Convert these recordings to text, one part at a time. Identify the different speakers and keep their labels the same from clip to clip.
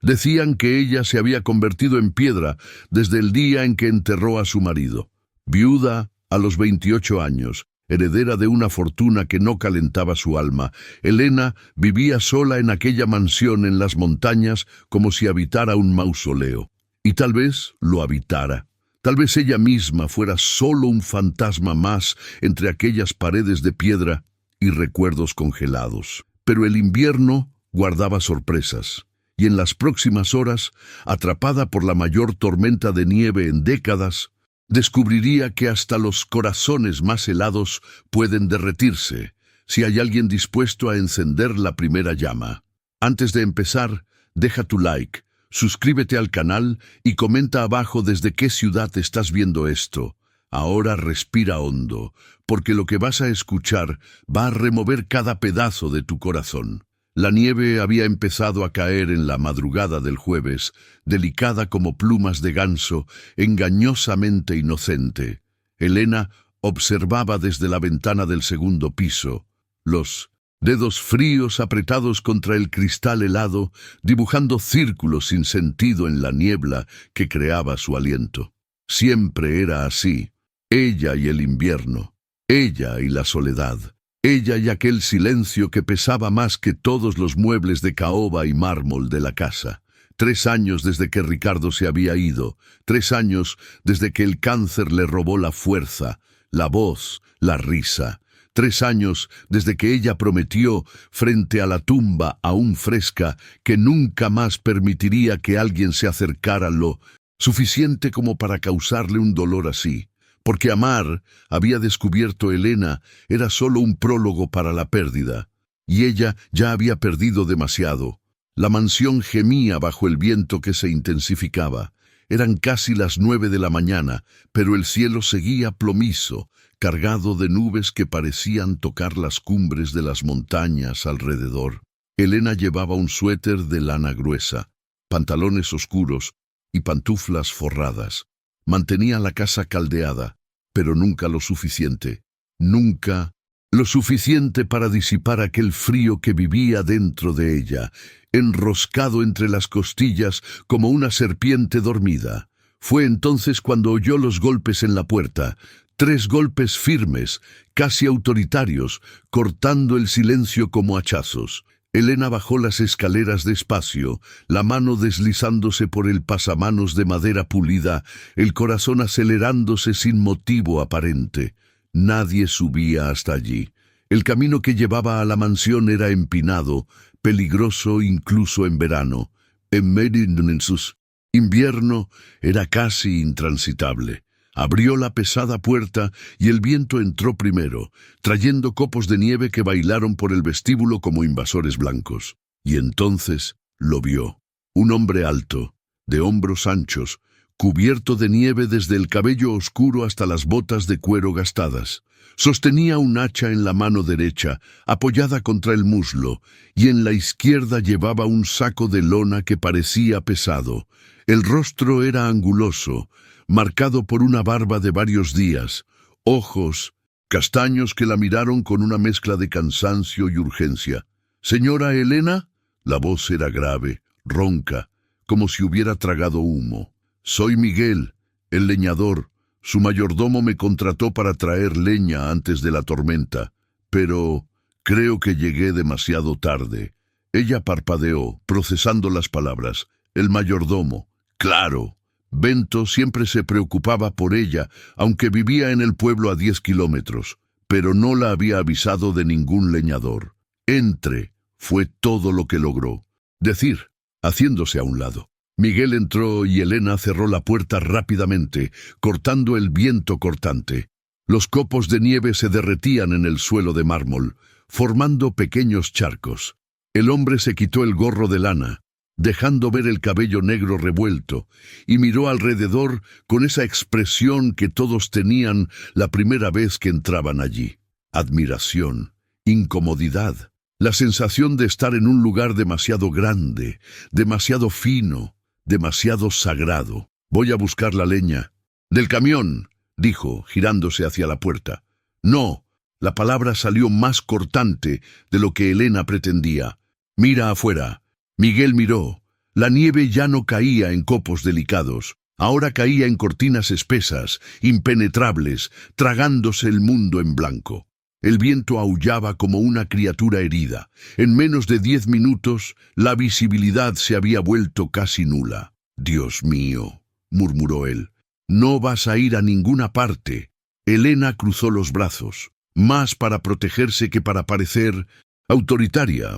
Speaker 1: Decían que ella se había convertido en piedra desde el día en que enterró a su marido. Viuda a los 28 años, heredera de una fortuna que no calentaba su alma, Elena vivía sola en aquella mansión en las montañas como si habitara un mausoleo. Y tal vez lo habitara. Tal vez ella misma fuera solo un fantasma más entre aquellas paredes de piedra y recuerdos congelados. Pero el invierno guardaba sorpresas, y en las próximas horas, atrapada por la mayor tormenta de nieve en décadas, descubriría que hasta los corazones más helados pueden derretirse si hay alguien dispuesto a encender la primera llama. Antes de empezar, deja tu like, suscríbete al canal y comenta abajo desde qué ciudad estás viendo esto. Ahora respira hondo, porque lo que vas a escuchar va a remover cada pedazo de tu corazón. La nieve había empezado a caer en la madrugada del jueves, delicada como plumas de ganso, engañosamente inocente. Elena observaba desde la ventana del segundo piso, los dedos fríos apretados contra el cristal helado, dibujando círculos sin sentido en la niebla que creaba su aliento. Siempre era así, ella y el invierno, ella y la soledad. Ella y aquel silencio que pesaba más que todos los muebles de caoba y mármol de la casa. 3 años desde que Ricardo se había ido, 3 años desde que el cáncer le robó la fuerza, la voz, la risa. 3 años desde que ella prometió, frente a la tumba aún fresca, que nunca más permitiría que alguien se acercara lo suficiente como para causarle un dolor así. Porque amar, había descubierto Elena, era solo un prólogo para la pérdida, y ella ya había perdido demasiado. La mansión gemía bajo el viento que se intensificaba. Eran casi las 9 de la mañana, pero el cielo seguía plomizo, cargado de nubes que parecían tocar las cumbres de las montañas alrededor. Elena llevaba un suéter de lana gruesa, pantalones oscuros y pantuflas forradas. Mantenía la casa caldeada, pero nunca lo suficiente. Nunca lo suficiente para disipar aquel frío que vivía dentro de ella, enroscado entre las costillas como una serpiente dormida. Fue entonces cuando oyó los golpes en la puerta, 3 golpes firmes, casi autoritarios, cortando el silencio como hachazos. Elena bajó las escaleras despacio, la mano deslizándose por el pasamanos de madera pulida, el corazón acelerándose sin motivo aparente. Nadie subía hasta allí. El camino que llevaba a la mansión era empinado, peligroso incluso en verano. En medio de sus invierno era casi intransitable. Abrió la pesada puerta y el viento entró primero, trayendo copos de nieve que bailaron por el vestíbulo como invasores blancos. Y entonces lo vio. Un hombre alto, de hombros anchos, cubierto de nieve desde el cabello oscuro hasta las botas de cuero gastadas. Sostenía un hacha en la mano derecha, apoyada contra el muslo, y en la izquierda llevaba un saco de lona que parecía pesado. El rostro era anguloso, marcado por una barba de varios días, ojos castaños que la miraron con una mezcla de cansancio y urgencia. «¿Señora Elena?» La voz era grave, ronca, como si hubiera tragado humo. «Soy Miguel, el leñador. Su mayordomo me contrató para traer leña antes de la tormenta, pero creo que llegué demasiado tarde». Ella parpadeó, procesando las palabras. «El mayordomo. Claro». Bento siempre se preocupaba por ella, aunque vivía en el pueblo a 10 kilómetros, pero no la había avisado de ningún leñador. «Entre», fue todo lo que logró decir, haciéndose a un lado. Miguel entró y Elena cerró la puerta rápidamente, cortando el viento cortante. Los copos de nieve se derretían en el suelo de mármol, formando pequeños charcos. El hombre se quitó el gorro de lana, dejando ver el cabello negro revuelto, y miró alrededor con esa expresión que todos tenían la primera vez que entraban allí. Admiración, incomodidad, la sensación de estar en un lugar demasiado grande, demasiado fino, demasiado sagrado. «Voy a buscar la leña». «Del camión», dijo, girándose hacia la puerta. «No». La palabra salió más cortante de lo que Elena pretendía. «Mira afuera». Miguel miró. La nieve ya no caía en copos delicados, ahora caía en cortinas espesas, impenetrables, tragándose el mundo en blanco. El viento aullaba como una criatura herida. En menos de 10 minutos, la visibilidad se había vuelto casi nula. «Dios mío», murmuró él, «no vas a ir a ninguna parte». Elena cruzó los brazos, más para protegerse que para parecer autoritaria.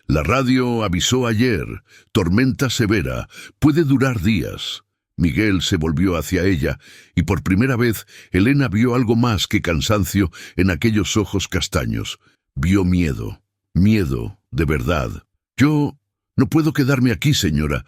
Speaker 1: «La radio avisó ayer, tormenta severa, puede durar días». Miguel se volvió hacia ella, y por primera vez Elena vio algo más que cansancio en aquellos ojos castaños. Vio miedo, miedo de verdad. «Yo no puedo quedarme aquí, señora.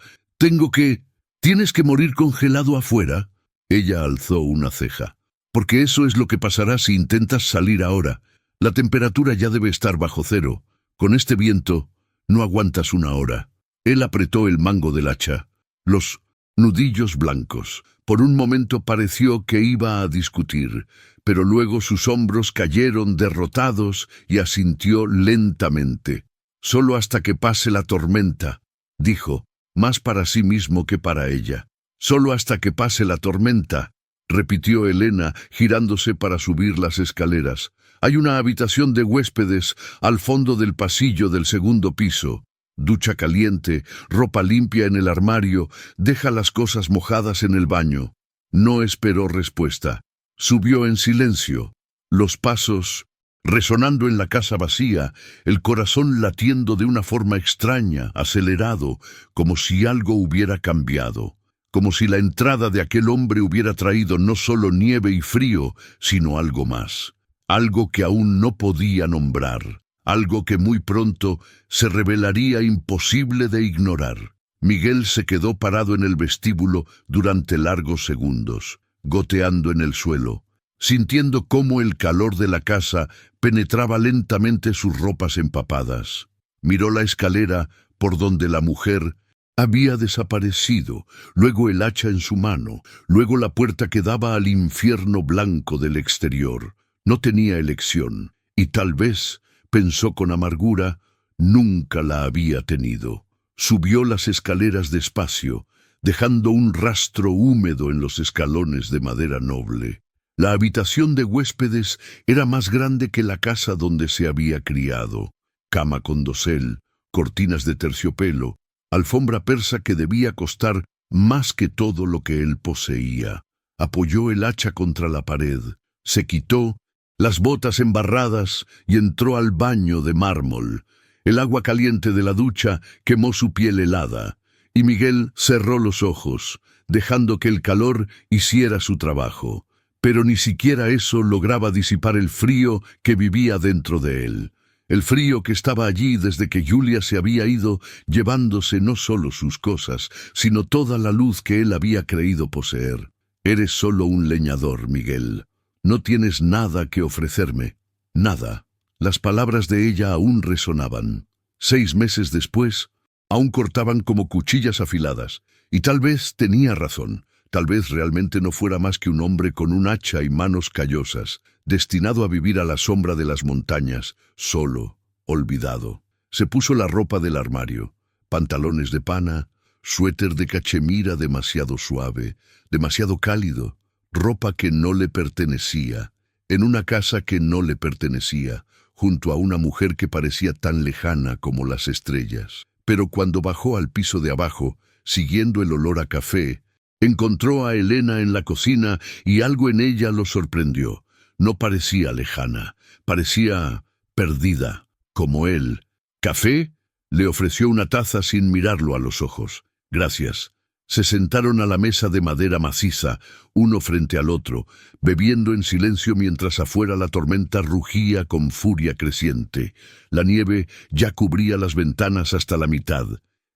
Speaker 1: ¿Tienes que morir congelado afuera?» Ella alzó una ceja. «Porque eso es lo que pasará si intentas salir ahora. La temperatura ya debe estar bajo cero. Con este viento no aguantas una hora». Él apretó el mango del hacha. Los nudillos blancos. Por un momento pareció que iba a discutir, pero luego sus hombros cayeron derrotados y asintió lentamente. «Solo hasta que pase la tormenta», dijo, más para sí mismo que para ella. «Solo hasta que pase la tormenta», repitió Elena, girándose para subir las escaleras. «Hay una habitación de huéspedes al fondo del pasillo del segundo piso. Ducha caliente, ropa limpia en el armario, deja las cosas mojadas en el baño». No esperó respuesta. Subió en silencio, los pasos resonando en la casa vacía, el corazón latiendo de una forma extraña, acelerado, como si algo hubiera cambiado, como si la entrada de aquel hombre hubiera traído no solo nieve y frío, sino algo más, algo que aún no podía nombrar. Algo que muy pronto se revelaría imposible de ignorar. Miguel se quedó parado en el vestíbulo durante largos segundos, goteando en el suelo, sintiendo cómo el calor de la casa penetraba lentamente sus ropas empapadas. Miró la escalera por donde la mujer había desaparecido, luego el hacha en su mano, luego la puerta que daba al infierno blanco del exterior. No tenía elección, y tal vez, pensó con amargura, nunca la había tenido. Subió las escaleras despacio, dejando un rastro húmedo en los escalones de madera noble. La habitación de huéspedes era más grande que la casa donde se había criado. Cama con dosel, cortinas de terciopelo, alfombra persa que debía costar más que todo lo que él poseía. Apoyó el hacha contra la pared, se quitó las botas embarradas y entró al baño de mármol. El agua caliente de la ducha quemó su piel helada, y Miguel cerró los ojos, dejando que el calor hiciera su trabajo. Pero ni siquiera eso lograba disipar el frío que vivía dentro de él. El frío que estaba allí desde que Julia se había ido, llevándose no solo sus cosas, sino toda la luz que él había creído poseer. «Eres solo un leñador, Miguel. No tienes nada que ofrecerme, nada». Las palabras de ella aún resonaban. 6 meses después, aún cortaban como cuchillas afiladas, y tal vez tenía razón. Tal vez realmente no fuera más que un hombre con un hacha y manos callosas, destinado a vivir a la sombra de las montañas, solo, olvidado. Se puso la ropa del armario, pantalones de pana, suéter de cachemira demasiado suave, demasiado cálido, ropa que no le pertenecía, en una casa que no le pertenecía, junto a una mujer que parecía tan lejana como las estrellas. Pero cuando bajó al piso de abajo, siguiendo el olor a café, encontró a Elena en la cocina y algo en ella lo sorprendió. No parecía lejana, parecía perdida, como él. «¿Café?», le ofreció una taza sin mirarlo a los ojos. «Gracias». Se sentaron a la mesa de madera maciza, uno frente al otro, bebiendo en silencio mientras afuera la tormenta rugía con furia creciente. La nieve ya cubría las ventanas hasta la mitad.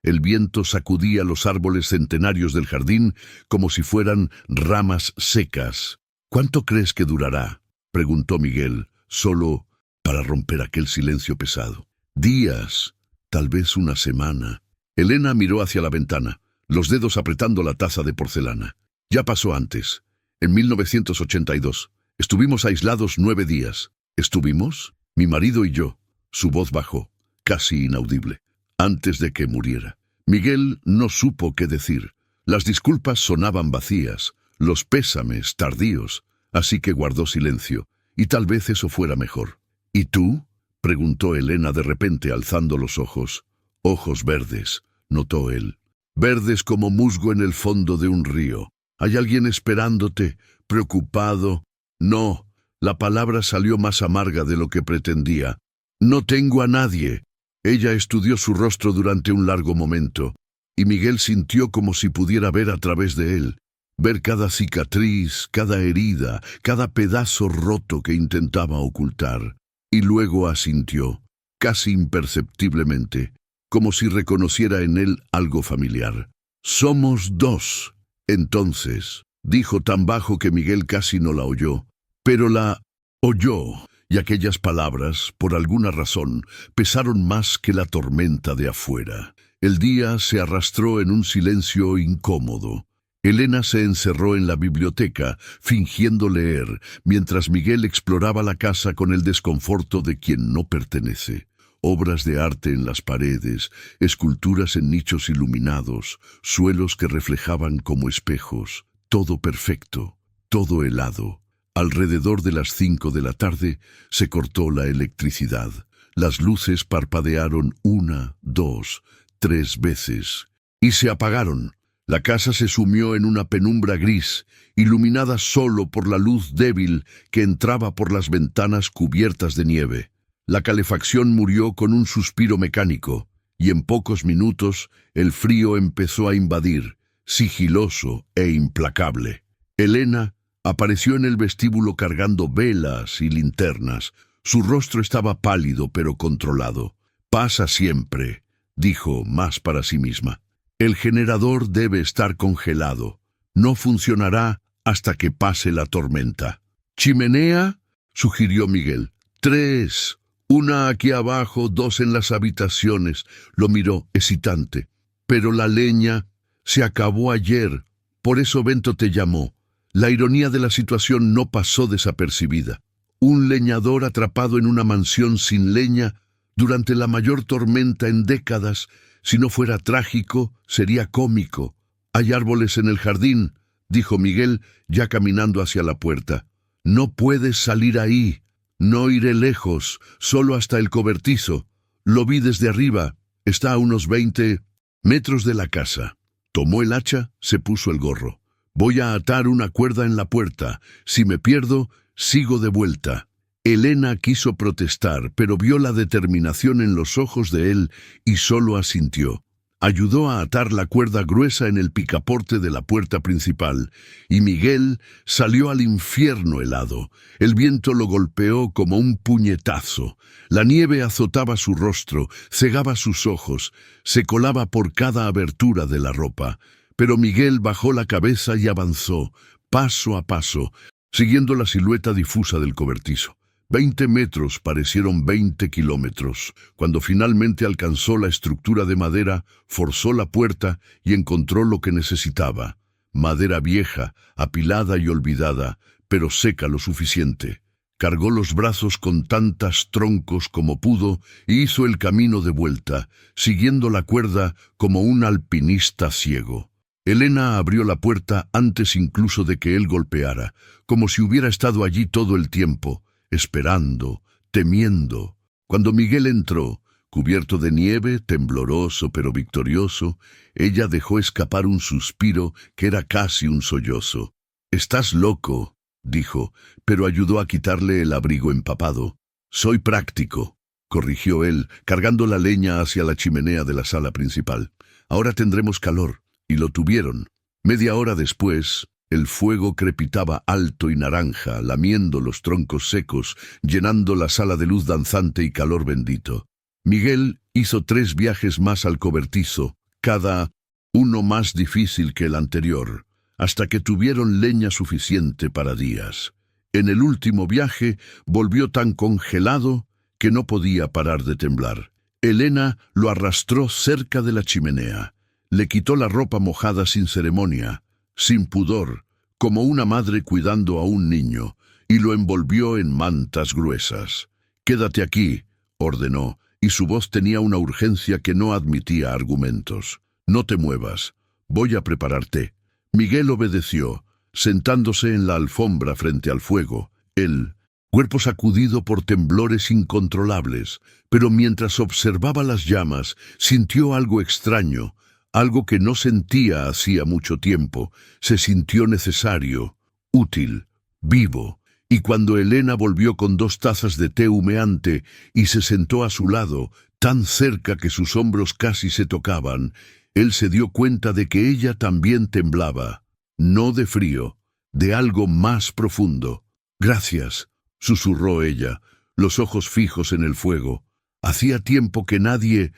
Speaker 1: El viento sacudía los árboles centenarios del jardín como si fueran ramas secas. «¿Cuánto crees que durará?», preguntó Miguel, solo para romper aquel silencio pesado. «Días, tal vez una semana». Elena miró hacia la ventana, los dedos apretando la taza de porcelana. «Ya pasó antes. En 1982. Estuvimos aislados 9 días. ¿Estuvimos? Mi marido y yo». Su voz bajó, casi inaudible. «Antes de que muriera». Miguel no supo qué decir. Las disculpas sonaban vacías, los pésames tardíos, así que guardó silencio, y tal vez eso fuera mejor. ¿Y tú?, preguntó Elena de repente alzando los ojos. Ojos verdes, notó él. Verdes como musgo en el fondo de un río. ¿Hay alguien esperándote, preocupado? No, la palabra salió más amarga de lo que pretendía. No tengo a nadie. Ella estudió su rostro durante un largo momento, y Miguel sintió como si pudiera ver a través de él, ver cada cicatriz, cada herida, cada pedazo roto que intentaba ocultar. Y luego asintió, casi imperceptiblemente, como si reconociera en él algo familiar. «Somos dos». Entonces, dijo tan bajo que Miguel casi no la oyó, pero la oyó, y aquellas palabras, por alguna razón, pesaron más que la tormenta de afuera. El día se arrastró en un silencio incómodo. Elena se encerró en la biblioteca, fingiendo leer, mientras Miguel exploraba la casa con el desconforto de quien no pertenece. Obras de arte en las paredes, esculturas en nichos iluminados, suelos que reflejaban como espejos, todo perfecto, todo helado. Alrededor de las 5 de la tarde se cortó la electricidad. Las luces parpadearon 1, 2, 3 veces y se apagaron. La casa se sumió en una penumbra gris, iluminada solo por la luz débil que entraba por las ventanas cubiertas de nieve. La calefacción murió con un suspiro mecánico, y en pocos minutos el frío empezó a invadir, sigiloso e implacable. Elena apareció en el vestíbulo cargando velas y linternas. Su rostro estaba pálido pero controlado. «Pasa siempre», dijo más para sí misma. «El generador debe estar congelado. No funcionará hasta que pase la tormenta». «¿Chimenea?», sugirió Miguel. 3. Una aquí abajo, 2 en las habitaciones. Lo miró, hesitante. «Pero la leña se acabó ayer. Por eso Bento te llamó». La ironía de la situación no pasó desapercibida. Un leñador atrapado en una mansión sin leña durante la mayor tormenta en décadas. Si no fuera trágico, sería cómico. «Hay árboles en el jardín», dijo Miguel, ya caminando hacia la puerta. «No puedes salir ahí. No iré lejos, solo hasta el cobertizo. Lo vi desde arriba. Está a unos 20 metros de la casa». Tomó el hacha, se puso el gorro. «Voy a atar una cuerda en la puerta. Si me pierdo, sigo de vuelta». Elena quiso protestar, pero vio la determinación en los ojos de él y solo asintió. Ayudó a atar la cuerda gruesa en el picaporte de la puerta principal, y Miguel salió al infierno helado. El viento lo golpeó como un puñetazo. La nieve azotaba su rostro, cegaba sus ojos, se colaba por cada abertura de la ropa. Pero Miguel bajó la cabeza y avanzó, paso a paso, siguiendo la silueta difusa del cobertizo. 20 metros parecieron 20 kilómetros. Cuando finalmente alcanzó la estructura de madera, forzó la puerta y encontró lo que necesitaba. Madera vieja, apilada y olvidada, pero seca lo suficiente. Cargó los brazos con tantos troncos como pudo y hizo el camino de vuelta, siguiendo la cuerda como un alpinista ciego. Elena abrió la puerta antes incluso de que él golpeara, como si hubiera estado allí todo el tiempo, esperando, temiendo. Cuando Miguel entró, cubierto de nieve, tembloroso pero victorioso, ella dejó escapar un suspiro que era casi un sollozo. «Estás loco», dijo, pero ayudó a quitarle el abrigo empapado. «Soy práctico», corrigió él, cargando la leña hacia la chimenea de la sala principal. «Ahora tendremos calor». Y lo tuvieron. Media hora después, el fuego crepitaba alto y naranja, lamiendo los troncos secos, llenando la sala de luz danzante y calor bendito. Miguel hizo 3 viajes más al cobertizo, cada uno más difícil que el anterior, hasta que tuvieron leña suficiente para días. En el último viaje volvió tan congelado que no podía parar de temblar. Elena lo arrastró cerca de la chimenea. Le quitó la ropa mojada sin ceremonia, sin pudor, como una madre cuidando a un niño, y lo envolvió en mantas gruesas. «Quédate aquí», ordenó, y su voz tenía una urgencia que no admitía argumentos. No te muevas. Voy a preparar té. Miguel obedeció, sentándose en la alfombra frente al fuego, el cuerpo sacudido por temblores incontrolables, pero mientras observaba las llamas, sintió algo extraño, algo que no sentía hacía mucho tiempo. Se sintió necesario, útil, vivo, y cuando Elena volvió con 2 tazas de té humeante y se sentó a su lado, tan cerca que sus hombros casi se tocaban, él se dio cuenta de que ella también temblaba, no de frío, de algo más profundo. «Gracias», susurró ella, los ojos fijos en el fuego. Hacía tiempo que nadie...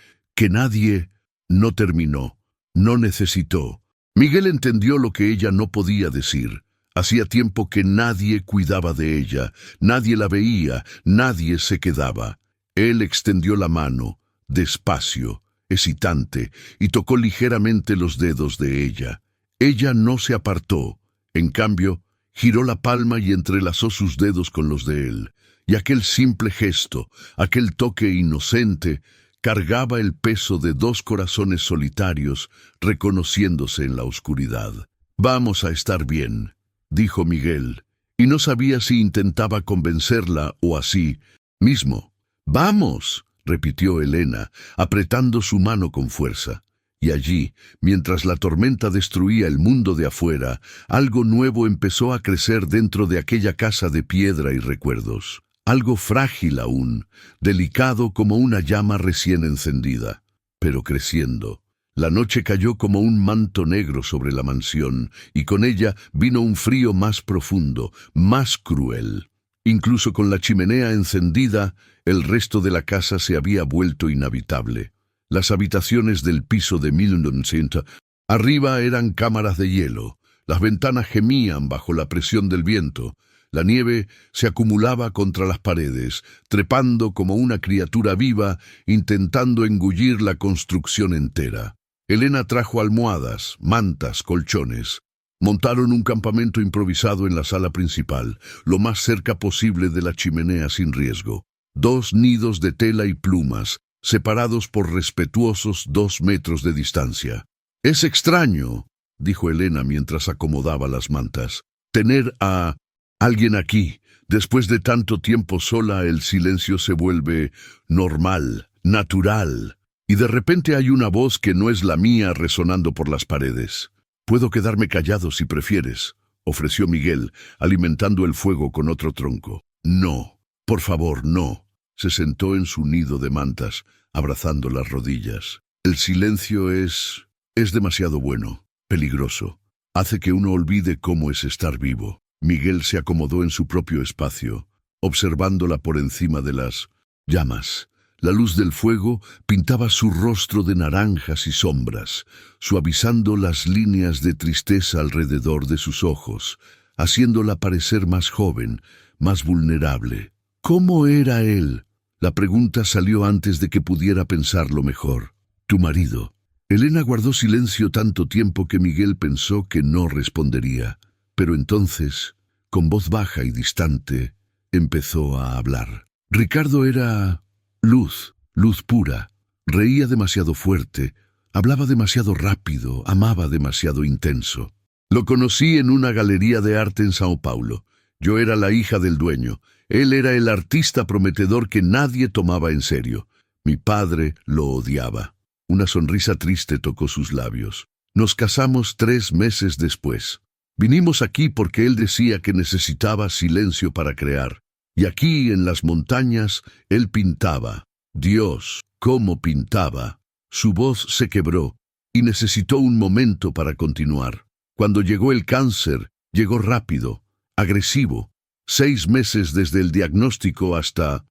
Speaker 1: No terminó, no necesitó. Miguel entendió lo que ella no podía decir. Hacía tiempo que nadie cuidaba de ella, nadie la veía, nadie se quedaba. Él extendió la mano, despacio, hesitante, y tocó ligeramente los dedos de ella. Ella no se apartó. En cambio, giró la palma y entrelazó sus dedos con los de él. Y aquel simple gesto, aquel toque inocente, cargaba el peso de 2 corazones solitarios, reconociéndose en la oscuridad. «Vamos a estar bien», dijo Miguel, y no sabía si intentaba convencerla o así mismo. «Vamos», repitió Elena, apretando su mano con fuerza. Y allí, mientras la tormenta destruía el mundo de afuera, algo nuevo empezó a crecer dentro de aquella casa de piedra y recuerdos. Algo frágil aún, delicado como una llama recién encendida, pero creciendo. La noche cayó como un manto negro sobre la mansión, y con ella vino un frío más profundo, más cruel. Incluso con la chimenea encendida, el resto de la casa se había vuelto inhabitable. Las habitaciones del piso de 1900 arriba eran cámaras de hielo. Las ventanas gemían bajo la presión del viento. La nieve se acumulaba contra las paredes, trepando como una criatura viva, intentando engullir la construcción entera. Elena trajo almohadas, mantas, colchones. Montaron un campamento improvisado en la sala principal, lo más cerca posible de la chimenea sin riesgo. 2 nidos de tela y plumas, separados por respetuosos 2 metros de distancia. «Es extraño», dijo Elena mientras acomodaba las mantas, «tener a alguien aquí. Después de tanto tiempo sola, el silencio se vuelve normal, natural. Y de repente hay una voz que no es la mía resonando por las paredes. Puedo quedarme callado si prefieres», ofreció Miguel, alimentando el fuego con otro tronco. «No, por favor, no». Se sentó en su nido de mantas, abrazando las rodillas. «El silencio es demasiado bueno, peligroso. Hace que uno olvide cómo es estar vivo». Miguel se acomodó en su propio espacio, observándola por encima de las llamas. La luz del fuego pintaba su rostro de naranjas y sombras, suavizando las líneas de tristeza alrededor de sus ojos, haciéndola parecer más joven, más vulnerable. ¿Cómo era él? La pregunta salió antes de que pudiera pensarlo mejor. «Tu marido». Elena guardó silencio tanto tiempo que Miguel pensó que no respondería. Pero entonces, con voz baja y distante, empezó a hablar. Ricardo era luz, luz pura. Reía demasiado fuerte, hablaba demasiado rápido, amaba demasiado intenso. Lo conocí en una galería de arte en Sao Paulo. Yo era la hija del dueño. Él era el artista prometedor que nadie tomaba en serio. Mi padre lo odiaba. Una sonrisa triste tocó sus labios. Nos casamos 3 meses después. Vinimos aquí porque él decía que necesitaba silencio para crear. Y aquí, en las montañas, él pintaba. Dios, cómo pintaba. Su voz se quebró y necesitó un momento para continuar. Cuando llegó el cáncer, llegó rápido, agresivo. 6 meses desde el diagnóstico hasta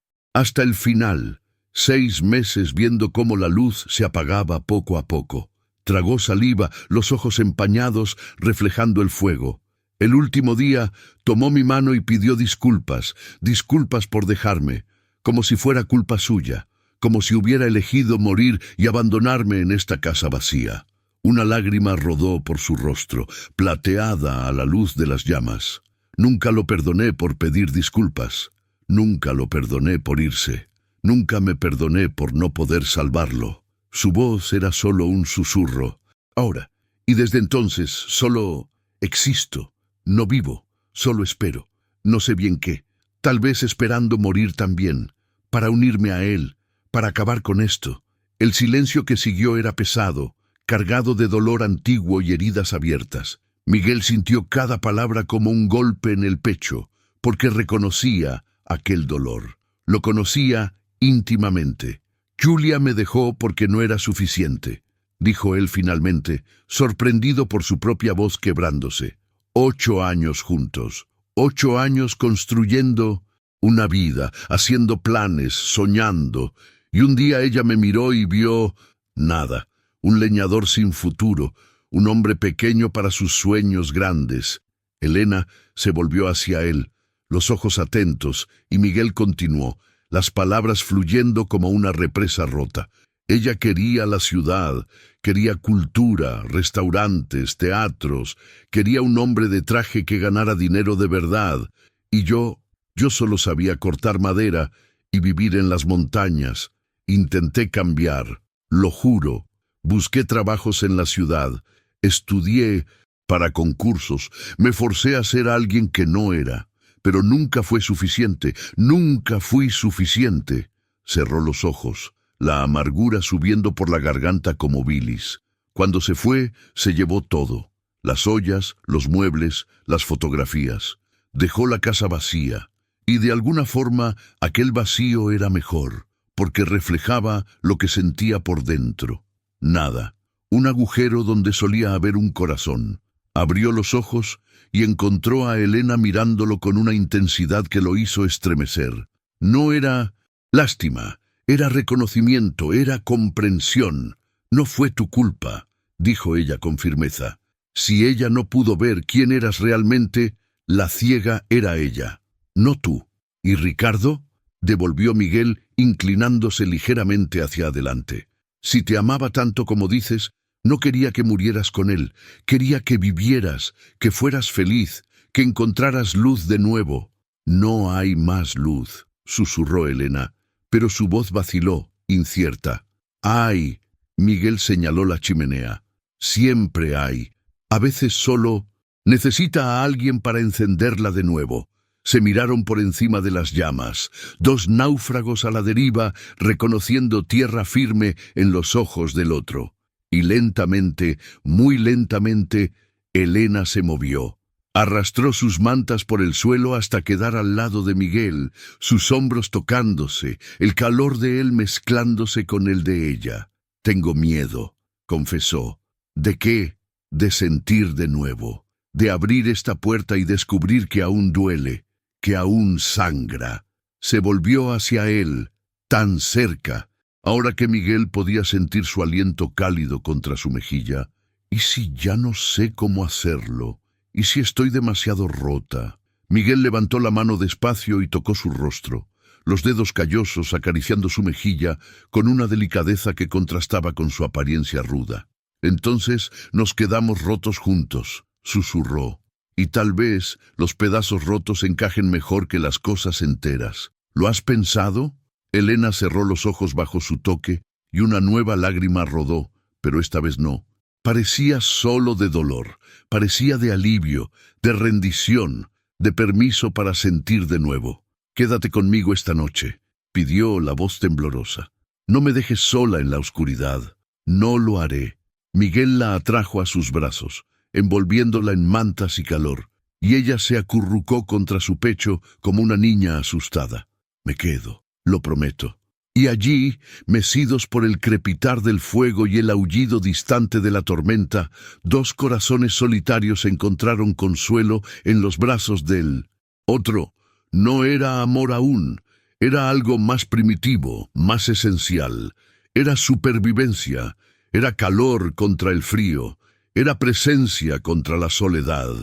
Speaker 1: el final. 6 meses viendo cómo la luz se apagaba poco a poco. Tragó saliva, los ojos empañados, reflejando el fuego. El último día tomó mi mano y pidió disculpas por dejarme, como si fuera culpa suya, como si hubiera elegido morir y abandonarme en esta casa vacía. Una lágrima rodó por su rostro, plateada a la luz de las llamas. Nunca lo perdoné por pedir disculpas. Nunca lo perdoné por irse. Nunca me perdoné por no poder salvarlo. Su voz era solo un susurro. Ahora, y desde entonces solo existo, no vivo, solo espero, no sé bien qué, tal vez esperando morir también, para unirme a él, para acabar con esto. El silencio que siguió era pesado, cargado de dolor antiguo y heridas abiertas. Miguel sintió cada palabra como un golpe en el pecho, porque reconocía aquel dolor. Lo conocía íntimamente. Julia me dejó porque no era suficiente, dijo él finalmente, sorprendido por su propia voz quebrándose. 8 años juntos, 8 años construyendo una vida, haciendo planes, soñando, y un día ella me miró y vio nada, un leñador sin futuro, un hombre pequeño para sus sueños grandes. Elena se volvió hacia él, los ojos atentos, y Miguel continuó, las palabras fluyendo como una represa rota. Ella quería la ciudad, quería cultura, restaurantes, teatros, quería un hombre de traje que ganara dinero de verdad, y yo solo sabía cortar madera y vivir en las montañas. Intenté cambiar, lo juro. Busqué trabajos en la ciudad, estudié para concursos, me forcé a ser alguien que no era, pero nunca fue suficiente, nunca fui suficiente. Cerró los ojos, la amargura subiendo por la garganta como bilis. Cuando se fue, se llevó todo, las ollas, los muebles, las fotografías. Dejó la casa vacía, y de alguna forma aquel vacío era mejor, porque reflejaba lo que sentía por dentro. Nada, un agujero donde solía haber un corazón. Abrió los ojos y encontró a Elena mirándolo con una intensidad que lo hizo estremecer. No era lástima, era reconocimiento, era comprensión. No fue tu culpa, dijo ella con firmeza. Si ella no pudo ver quién eras realmente, la ciega era ella, no tú. ¿Y Ricardo? Devolvió Miguel, inclinándose ligeramente hacia adelante. Si te amaba tanto como dices, no quería que murieras con él, quería que vivieras, que fueras feliz, que encontraras luz de nuevo. No hay más luz, susurró Elena, pero su voz vaciló, incierta. Hay, Miguel señaló la chimenea. Siempre hay. A veces solo necesita a alguien para encenderla de nuevo. Se miraron por encima de las llamas, dos náufragos a la deriva, reconociendo tierra firme en los ojos del otro. Y lentamente, muy lentamente, Elena se movió. Arrastró sus mantas por el suelo hasta quedar al lado de Miguel, sus hombros tocándose, el calor de él mezclándose con el de ella. Tengo miedo, confesó. ¿De qué? De sentir de nuevo, de abrir esta puerta y descubrir que aún duele, que aún sangra. Se volvió hacia él, tan cerca, ahora que Miguel podía sentir su aliento cálido contra su mejilla. ¿Y si ya no sé cómo hacerlo? ¿Y si estoy demasiado rota? Miguel levantó la mano despacio y tocó su rostro, los dedos callosos acariciando su mejilla con una delicadeza que contrastaba con su apariencia ruda. Entonces nos quedamos rotos juntos, susurró. Y tal vez los pedazos rotos encajen mejor que las cosas enteras. ¿Lo has pensado? Elena cerró los ojos bajo su toque y una nueva lágrima rodó, pero esta vez no. Parecía solo de dolor, parecía de alivio, de rendición, de permiso para sentir de nuevo. Quédate conmigo esta noche, pidió la voz temblorosa. No me dejes sola en la oscuridad. No lo haré. Miguel la atrajo a sus brazos, envolviéndola en mantas y calor, y ella se acurrucó contra su pecho como una niña asustada. Me quedo, lo prometo. Y allí, mecidos por el crepitar del fuego y el aullido distante de la tormenta, dos corazones solitarios encontraron consuelo en los brazos del otro. No era amor aún, era algo más primitivo, más esencial. Era supervivencia, era calor contra el frío, era presencia contra la soledad.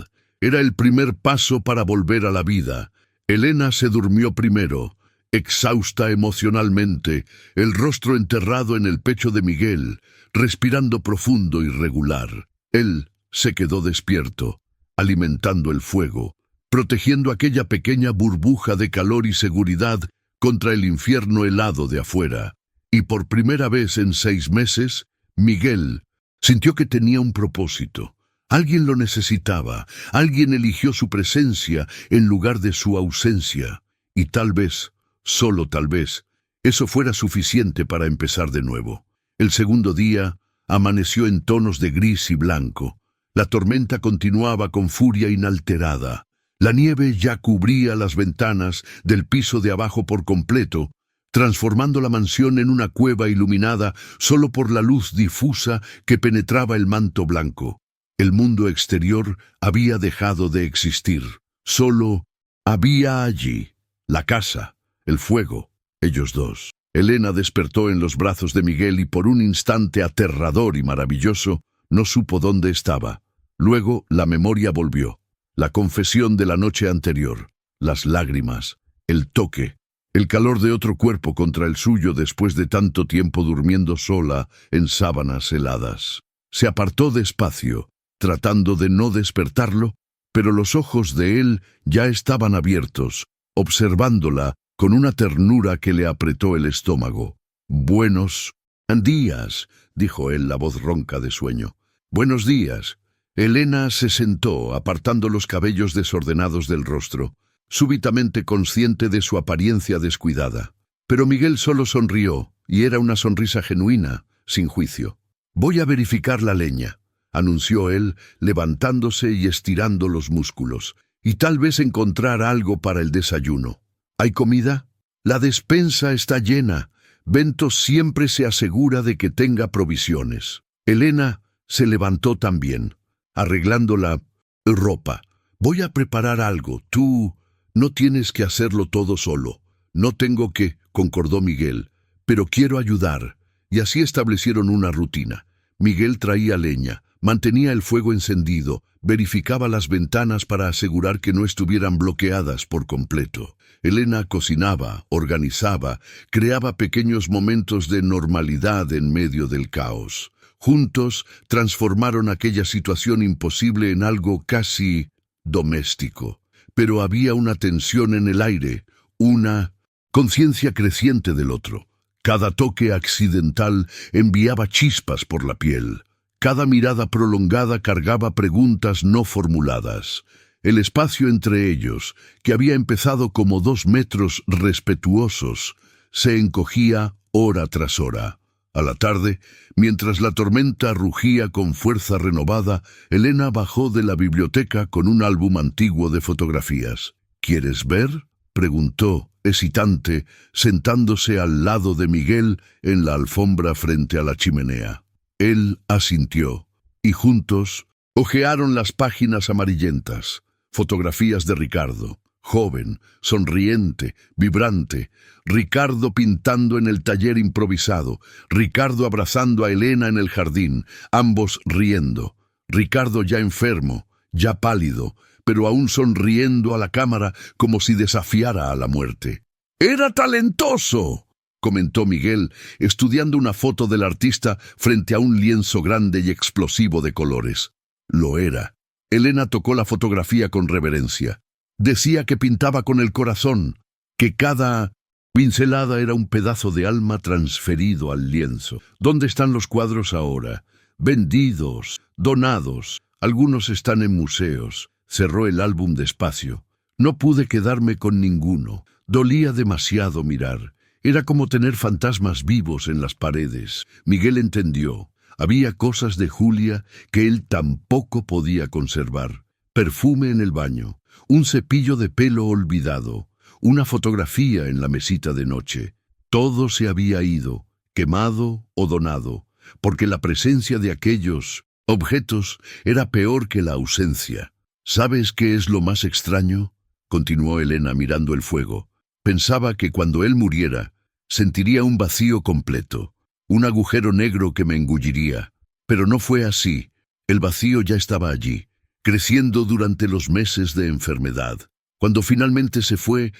Speaker 1: Era el primer paso para volver a la vida. Elena se durmió primero, exhausta emocionalmente, el rostro enterrado en el pecho de Miguel, respirando profundo y regular. Él se quedó despierto, alimentando el fuego, protegiendo aquella pequeña burbuja de calor y seguridad contra el infierno helado de afuera. Y por primera vez en 6 meses, Miguel Sintió que tenía un propósito. Alguien lo necesitaba, alguien eligió su presencia en lugar de su ausencia, y tal vez, solo tal vez, eso fuera suficiente para empezar de nuevo. El segundo día amaneció en tonos de gris y blanco. La tormenta continuaba con furia inalterada. La nieve ya cubría las ventanas del piso de abajo por completo, transformando la mansión en una cueva iluminada solo por la luz difusa que penetraba el manto blanco. El mundo exterior había dejado de existir. Solo había allí la casa, el fuego, ellos dos. Elena despertó en los brazos de Miguel y por un instante aterrador y maravilloso no supo dónde estaba. Luego la memoria volvió. La confesión de la noche anterior, las lágrimas, el toque, el calor de otro cuerpo contra el suyo después de tanto tiempo durmiendo sola en sábanas heladas. Se apartó despacio, tratando de no despertarlo, pero los ojos de él ya estaban abiertos, observándola con una ternura que le apretó el estómago. «Buenos días», dijo él, la voz ronca de sueño. «Buenos días». Elena se sentó, apartando los cabellos desordenados del rostro, súbitamente consciente de su apariencia descuidada. Pero Miguel solo sonrió, y era una sonrisa genuina, sin juicio. «Voy a verificar la leña», anunció él, levantándose y estirando los músculos, «y tal vez encontrar algo para el desayuno. ¿Hay comida? La despensa está llena. Bento siempre se asegura de que tenga provisiones». Elena se levantó también, arreglando la ropa. «Voy a preparar algo. Tú no tienes que hacerlo todo solo». «No tengo que», concordó Miguel, «pero quiero ayudar». Y así establecieron una rutina. Miguel traía leña, mantenía el fuego encendido, verificaba las ventanas para asegurar que no estuvieran bloqueadas por completo. Elena cocinaba, organizaba, creaba pequeños momentos de normalidad en medio del caos. Juntos transformaron aquella situación imposible en algo casi doméstico. Pero había una tensión en el aire, una conciencia creciente del otro. Cada toque accidental enviaba chispas por la piel. Cada mirada prolongada cargaba preguntas no formuladas. El espacio entre ellos, que había empezado como 2 metros respetuosos, se encogía hora tras hora. A la tarde, mientras la tormenta rugía con fuerza renovada, Elena bajó de la biblioteca con un álbum antiguo de fotografías. «¿Quieres ver?», preguntó, hesitante, sentándose al lado de Miguel en la alfombra frente a la chimenea. Él asintió, y juntos hojearon las páginas amarillentas. Fotografías de Ricardo, joven, sonriente, vibrante. Ricardo pintando en el taller improvisado. Ricardo abrazando a Elena en el jardín, ambos riendo. Ricardo ya enfermo, ya pálido, pero aún sonriendo a la cámara como si desafiara a la muerte. «¡Era talentoso!», comentó Miguel, estudiando una foto del artista frente a un lienzo grande y explosivo de colores. Lo era. Elena tocó la fotografía con reverencia. Decía que pintaba con el corazón, que cada pincelada era un pedazo de alma transferido al lienzo. «¿Dónde están los cuadros ahora? Vendidos, donados. Algunos están en museos». Cerró el álbum despacio. «No pude quedarme con ninguno. Dolía demasiado mirar. Era como tener fantasmas vivos en las paredes». Miguel entendió. Había cosas de Julia que él tampoco podía conservar. Perfume en el baño, un cepillo de pelo olvidado, una fotografía en la mesita de noche. Todo se había ido, quemado o donado, porque la presencia de aquellos objetos era peor que la ausencia. «¿Sabes qué es lo más extraño?», continuó Elena mirando el fuego. «Pensaba que cuando él muriera, sentiría un vacío completo, un agujero negro que me engulliría. Pero no fue así. El vacío ya estaba allí, creciendo durante los meses de enfermedad. Cuando finalmente se fue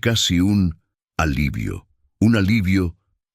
Speaker 1: casi un alivio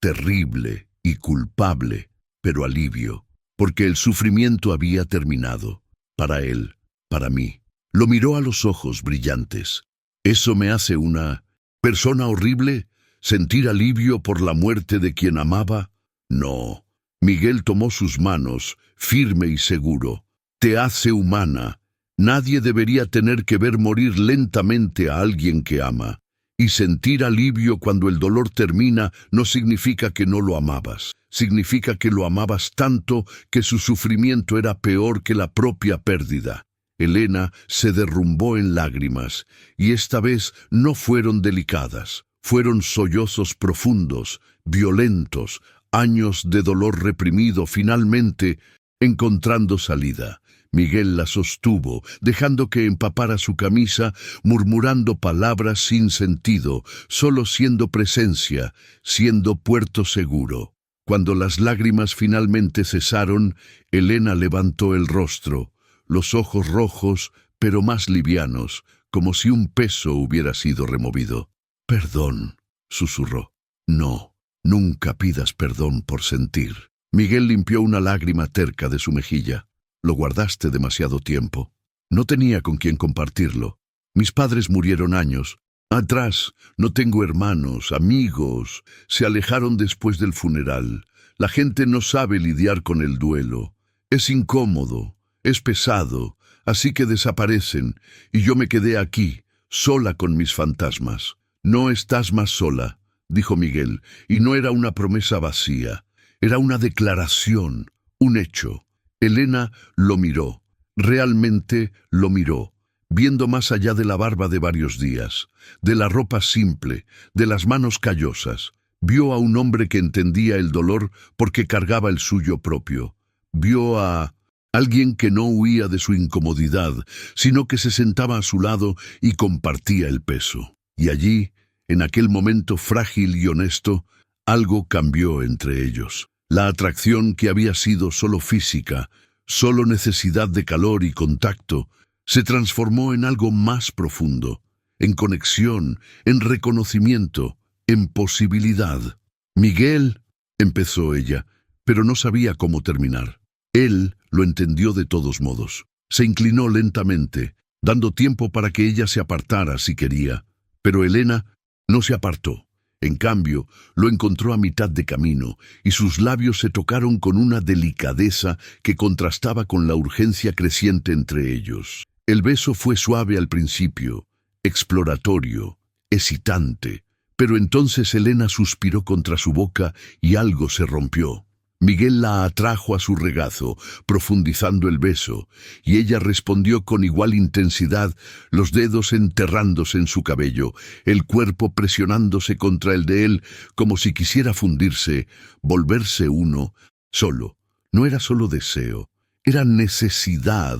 Speaker 1: terrible y culpable, pero alivio, porque el sufrimiento había terminado, para él, para mí». Lo miró a los ojos brillantes. «¿Eso me hace una persona horrible? ¿Sentir alivio por la muerte de quien amaba?». «No». Miguel tomó sus manos, firme y seguro. Te hace humana. Nadie debería tener que ver morir lentamente a alguien que ama. Y sentir alivio cuando el dolor termina no significa que no lo amabas. Significa que lo amabas tanto que su sufrimiento era peor que la propia pérdida. Elena se derrumbó en lágrimas, y esta vez no fueron delicadas. Fueron sollozos profundos, violentos, años de dolor reprimido finalmente encontrando salida. Miguel la sostuvo, dejando que empapara su camisa, murmurando palabras sin sentido, solo siendo presencia, siendo puerto seguro. Cuando las lágrimas finalmente cesaron, Elena levantó el rostro, los ojos rojos, pero más livianos, como si un peso hubiera sido removido. «Perdón», susurró. «No, nunca pidas perdón por sentir». Miguel limpió una lágrima terca de su mejilla. «Lo guardaste demasiado tiempo. No tenía con quién compartirlo. Mis padres murieron años atrás. No tengo hermanos, amigos. Se alejaron después del funeral. La gente no sabe lidiar con el duelo. Es incómodo, es pesado, así que desaparecen. Y yo me quedé aquí, sola con mis fantasmas». «No estás más sola», dijo Miguel, y no era una promesa vacía. Era una declaración, un hecho. Elena lo miró, realmente lo miró, viendo más allá de la barba de varios días, de la ropa simple, de las manos callosas. Vio a un hombre que entendía el dolor porque cargaba el suyo propio. Vio a alguien que no huía de su incomodidad, sino que se sentaba a su lado y compartía el peso. Y allí, en aquel momento frágil y honesto, algo cambió entre ellos. La atracción que había sido solo física, solo necesidad de calor y contacto, se transformó en algo más profundo, en conexión, en reconocimiento, en posibilidad. «Miguel», empezó ella, pero no sabía cómo terminar. Él lo entendió de todos modos. Se inclinó lentamente, dando tiempo para que ella se apartara si quería, pero Elena no se apartó. En cambio, lo encontró a mitad de camino, y sus labios se tocaron con una delicadeza que contrastaba con la urgencia creciente entre ellos. El beso fue suave al principio, exploratorio, excitante, pero entonces Elena suspiró contra su boca y algo se rompió. Miguel la atrajo a su regazo, profundizando el beso, y ella respondió con igual intensidad, los dedos enterrándose en su cabello, el cuerpo presionándose contra el de él, como si quisiera fundirse, volverse uno, solo. No era solo deseo, era necesidad,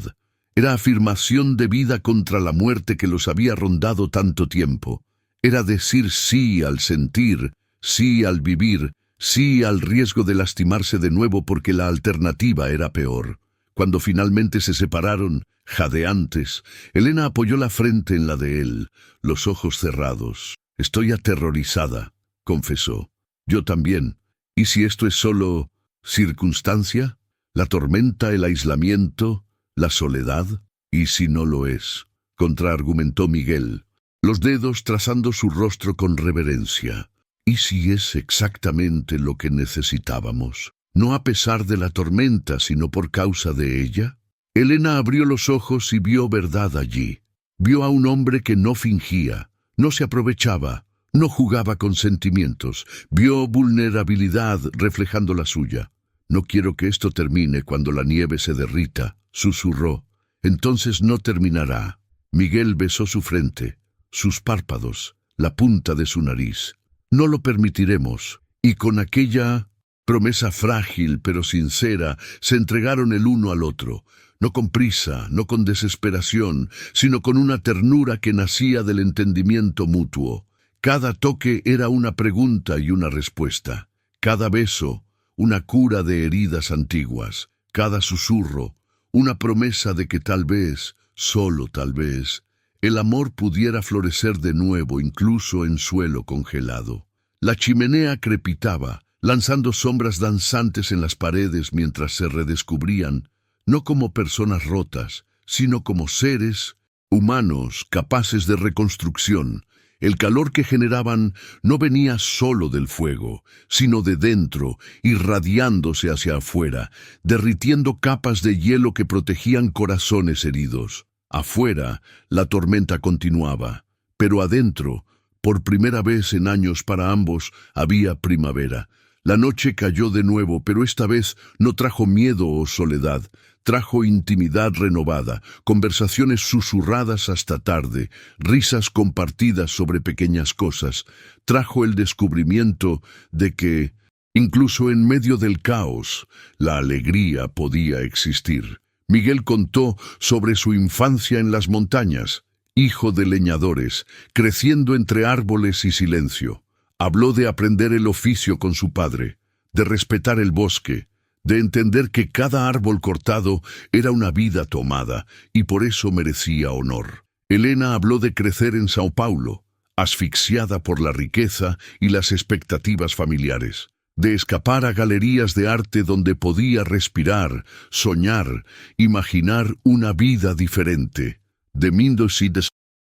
Speaker 1: era afirmación de vida contra la muerte que los había rondado tanto tiempo. Era decir sí al sentir, sí al vivir, sí al riesgo de lastimarse de nuevo porque la alternativa era peor. Cuando finalmente se separaron, jadeantes, Elena apoyó la frente en la de él, los ojos cerrados. «Estoy aterrorizada», confesó. «Yo también. ¿Y si esto es solo circunstancia? ¿La tormenta, el aislamiento, la soledad? ¿Y si no lo es?», contraargumentó Miguel, los dedos trazando su rostro con reverencia. «¿Y si es exactamente lo que necesitábamos? No a pesar de la tormenta, sino por causa de ella». Elena abrió los ojos y vio verdad allí. Vio a un hombre que no fingía, no se aprovechaba, no jugaba con sentimientos. Vio vulnerabilidad reflejando la suya. «No quiero que esto termine cuando la nieve se derrita», susurró. «Entonces no terminará». Miguel besó su frente, sus párpados, la punta de su nariz. «No lo permitiremos». Y con aquella promesa frágil pero sincera, se entregaron el uno al otro, no con prisa, no con desesperación, sino con una ternura que nacía del entendimiento mutuo. Cada toque era una pregunta y una respuesta. Cada beso, una cura de heridas antiguas. Cada susurro, una promesa de que tal vez, solo tal vez, el amor pudiera florecer de nuevo incluso en suelo congelado. La chimenea crepitaba, lanzando sombras danzantes en las paredes mientras se redescubrían, no como personas rotas, sino como seres humanos capaces de reconstrucción. El calor que generaban no venía solo del fuego, sino de dentro, irradiándose hacia afuera, derritiendo capas de hielo que protegían corazones heridos. Afuera, la tormenta continuaba, pero adentro, por primera vez en años para ambos, había primavera. La noche cayó de nuevo, pero esta vez no trajo miedo o soledad. Trajo intimidad renovada, conversaciones susurradas hasta tarde, risas compartidas sobre pequeñas cosas. Trajo el descubrimiento de que, incluso en medio del caos, la alegría podía existir. Miguel contó sobre su infancia en las montañas, hijo de leñadores, creciendo entre árboles y silencio. Habló de aprender el oficio con su padre, de respetar el bosque, de entender que cada árbol cortado era una vida tomada y por eso merecía honor. Elena habló de crecer en Sao Paulo, asfixiada por la riqueza y las expectativas familiares, de escapar a galerías de arte donde podía respirar, soñar, imaginar una vida diferente, de Mendoza,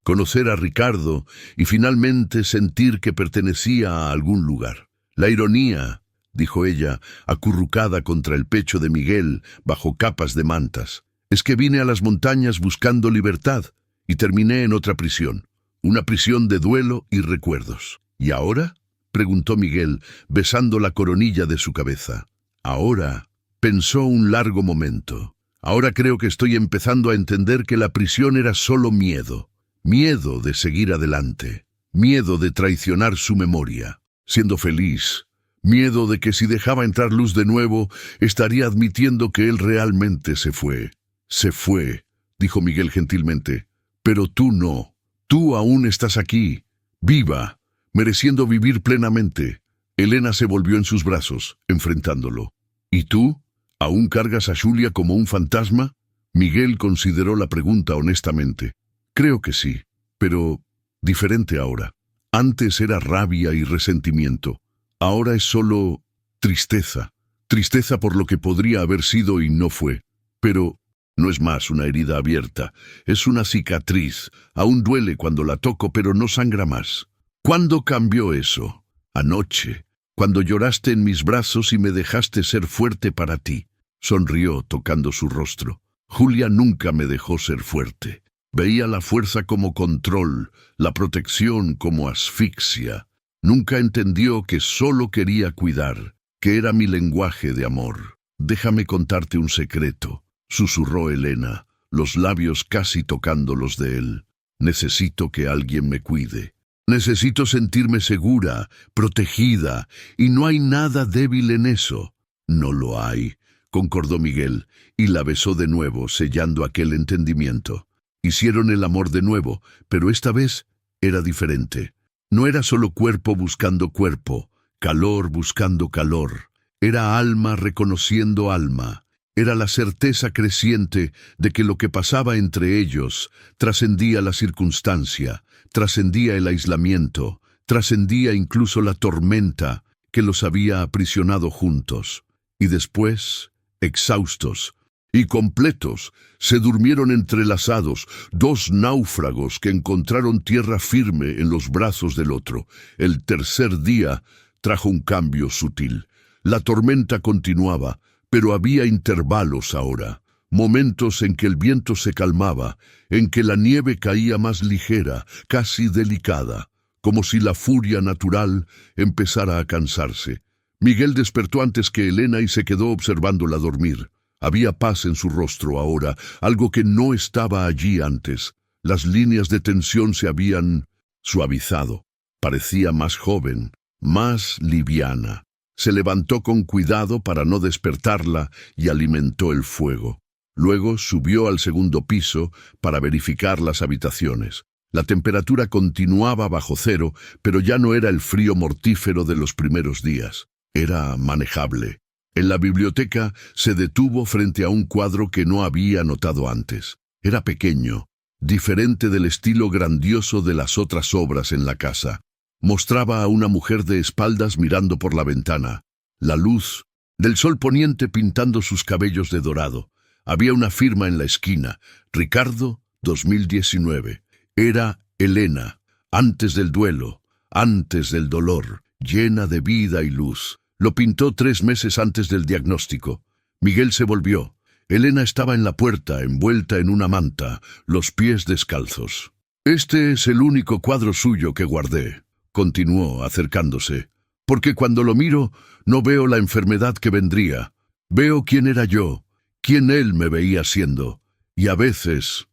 Speaker 1: conocer a Ricardo y finalmente sentir que pertenecía a algún lugar. La ironía, dijo ella, acurrucada contra el pecho de Miguel bajo capas de mantas, es que vine a las montañas buscando libertad y terminé en otra prisión, una prisión de duelo y recuerdos. ¿Y ahora?, preguntó Miguel, besando la coronilla de su cabeza. Ahora, pensó un largo momento. Ahora creo que estoy empezando a entender que la prisión era solo miedo. Miedo de seguir adelante. Miedo de traicionar su memoria, siendo feliz. Miedo de que si dejaba entrar luz de nuevo, estaría admitiendo que él realmente se fue. Se fue, dijo Miguel gentilmente. Pero tú no. Tú aún estás aquí, viva, mereciendo vivir plenamente. Elena se volvió en sus brazos, enfrentándolo. ¿Y tú? ¿Aún cargas a Julia como un fantasma? Miguel consideró la pregunta honestamente. Creo que sí, pero diferente ahora. Antes era rabia y resentimiento. Ahora es solo tristeza. Tristeza por lo que podría haber sido y no fue. Pero no es más una herida abierta. Es una cicatriz. Aún duele cuando la toco, pero no sangra más. ¿Cuándo cambió eso? Anoche, cuando lloraste en mis brazos y me dejaste ser fuerte para ti. Sonrió tocando su rostro. Julia nunca me dejó ser fuerte. Veía la fuerza como control, la protección como asfixia. Nunca entendió que solo quería cuidar, que era mi lenguaje de amor. Déjame contarte un secreto, susurró Elena, los labios casi tocando los de él. Necesito que alguien me cuide. Necesito sentirme segura, protegida, y no hay nada débil en eso. No lo hay, concordó Miguel, y la besó de nuevo, sellando aquel entendimiento. Hicieron el amor de nuevo, pero esta vez era diferente. No era solo cuerpo buscando cuerpo, calor buscando calor. Era alma reconociendo alma. Era la certeza creciente de que lo que pasaba entre ellos trascendía la circunstancia, trascendía el aislamiento, trascendía incluso la tormenta que los había aprisionado juntos. Y después, exhaustos y completos, se durmieron entrelazados, dos náufragos que encontraron tierra firme en los brazos del otro. El tercer día trajo un cambio sutil. La tormenta continuaba, pero había intervalos ahora, momentos en que el viento se calmaba, en que la nieve caía más ligera, casi delicada, como si la furia natural empezara a cansarse. Miguel despertó antes que Elena y se quedó observándola dormir. Había paz en su rostro ahora, algo que no estaba allí antes. Las líneas de tensión se habían suavizado. Parecía más joven, más liviana. Se levantó con cuidado para no despertarla y alimentó el fuego. Luego subió al segundo piso para verificar las habitaciones. La temperatura continuaba bajo cero, pero ya no era el frío mortífero de los primeros días. Era manejable. En la biblioteca se detuvo frente a un cuadro que no había notado antes. Era pequeño, diferente del estilo grandioso de las otras obras en la casa. Mostraba a una mujer de espaldas mirando por la ventana. La luz del sol poniente pintando sus cabellos de dorado. Había una firma en la esquina. Ricardo, 2019. Era Elena. antes del duelo, antes del dolor, llena de vida y luz. Lo pintó 3 meses antes del diagnóstico. Miguel se volvió. Elena estaba en la puerta, envuelta en una manta, los pies descalzos. «Este es el único cuadro suyo que guardé», continuó, acercándose, «porque cuando lo miro no veo la enfermedad que vendría. Veo quién era yo, quién él me veía siendo. Y a veces,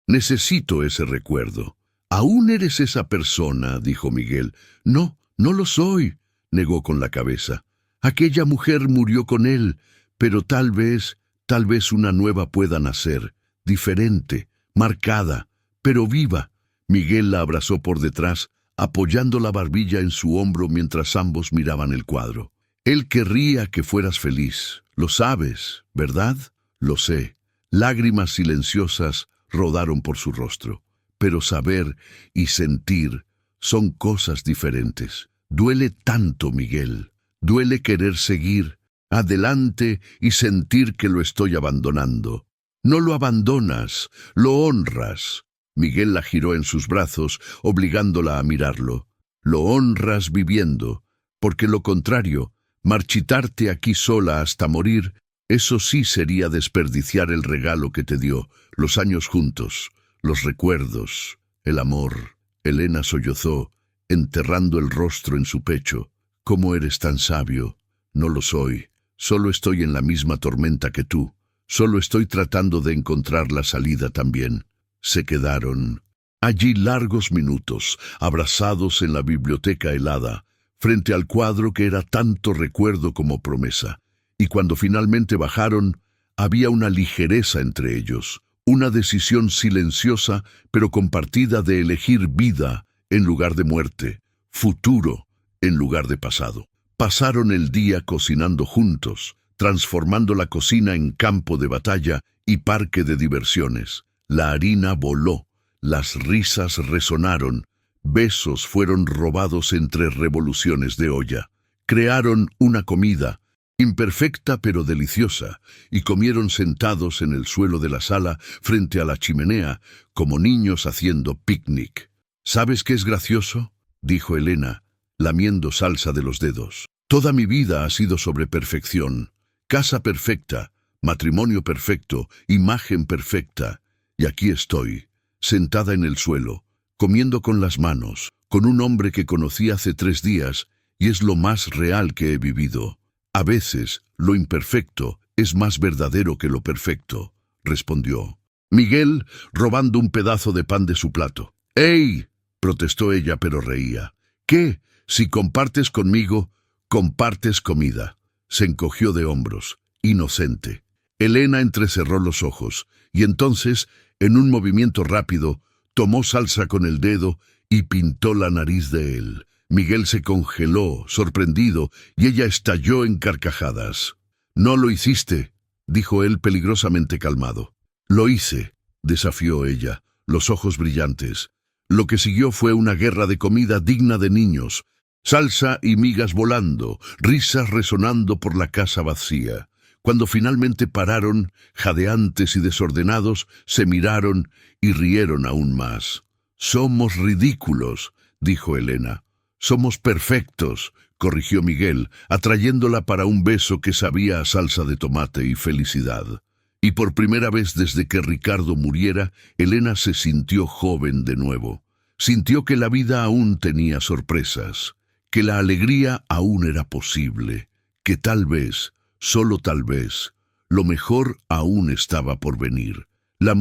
Speaker 1: necesito ese recuerdo». «¿Aún eres esa persona?», dijo Miguel. «No, no lo soy», negó con la cabeza. «Aquella mujer murió con él, pero tal vez una nueva pueda nacer, diferente, marcada, pero viva». Miguel la abrazó por detrás, apoyando la barbilla en su hombro mientras ambos miraban el cuadro. «Él querría que fueras feliz, lo sabes, ¿verdad?». «Lo sé». Lágrimas silenciosas rodaron por su rostro. Pero saber y sentir son cosas diferentes. Duele tanto, Miguel. Duele querer seguir adelante y sentir que lo estoy abandonando. No lo abandonas, lo honras. Miguel la giró en sus brazos, obligándola a mirarlo. Lo honras viviendo, porque lo contrario, marchitarte aquí sola hasta morir, eso sí sería desperdiciar el regalo que te dio, los años juntos, los recuerdos, el amor. Elena sollozó, enterrando el rostro en su pecho. «¿Cómo eres tan sabio?». «No lo soy. Solo estoy en la misma tormenta que tú. Solo estoy tratando de encontrar la salida también». Se quedaron allí largos minutos, abrazados en la biblioteca helada, frente al cuadro que era tanto recuerdo como promesa. Y cuando finalmente bajaron, había una ligereza entre ellos, una decisión silenciosa pero compartida de elegir vida en lugar de muerte, futuro en lugar de pasado. Pasaron el día cocinando juntos, transformando la cocina en campo de batalla y parque de diversiones. La harina voló, las risas resonaron, besos fueron robados entre revoluciones de olla. Crearon una comida, imperfecta pero deliciosa, y comieron sentados en el suelo de la sala frente a la chimenea, como niños haciendo picnic. «¿Sabes qué es gracioso?», dijo Elena, lamiendo salsa de los dedos. «Toda mi vida ha sido sobre perfección. Casa perfecta, matrimonio perfecto, imagen perfecta. Y aquí estoy, sentada en el suelo, comiendo con las manos, con un hombre que conocí hace 3 días, y es lo más real que he vivido. A veces, lo imperfecto es más verdadero que lo perfecto», respondió. Miguel, robando un pedazo de pan de su plato. «¡Ey!», protestó ella, pero reía. «¿Qué? Si compartes conmigo, compartes comida». Se encogió de hombros, inocente. Elena entrecerró los ojos, y entonces, en un movimiento rápido, tomó salsa con el dedo y pintó la nariz de él. Miguel se congeló, sorprendido, y ella estalló en carcajadas. «No lo hiciste», dijo él peligrosamente calmado. «Lo hice», desafió ella, los ojos brillantes. Lo que siguió fue una guerra de comida digna de niños, salsa y migas volando, risas resonando por la casa vacía. Cuando finalmente pararon, jadeantes y desordenados, se miraron y rieron aún más. «Somos ridículos», dijo Elena. «Somos perfectos», corrigió Miguel, atrayéndola para un beso que sabía a salsa de tomate y felicidad. Y por primera vez desde que Ricardo muriera, Elena se sintió joven de nuevo. Sintió que la vida aún tenía sorpresas, que la alegría aún era posible, que tal vez, solo tal vez, lo mejor aún estaba por venir. La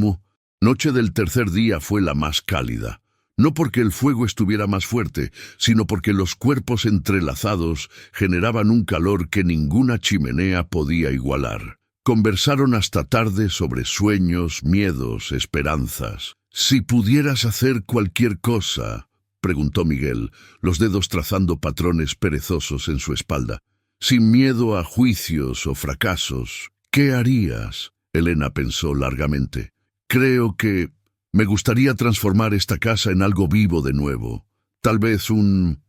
Speaker 1: noche del tercer día fue la más cálida. No porque el fuego estuviera más fuerte, sino porque los cuerpos entrelazados generaban un calor que ninguna chimenea podía igualar. Conversaron hasta tarde sobre sueños, miedos, esperanzas. «Si pudieras hacer cualquier cosa», preguntó Miguel, los dedos trazando patrones perezosos en su espalda, «sin miedo a juicios o fracasos, ¿qué harías?». Elena pensó largamente. «Creo que me gustaría transformar esta casa en algo vivo de nuevo. Tal vez un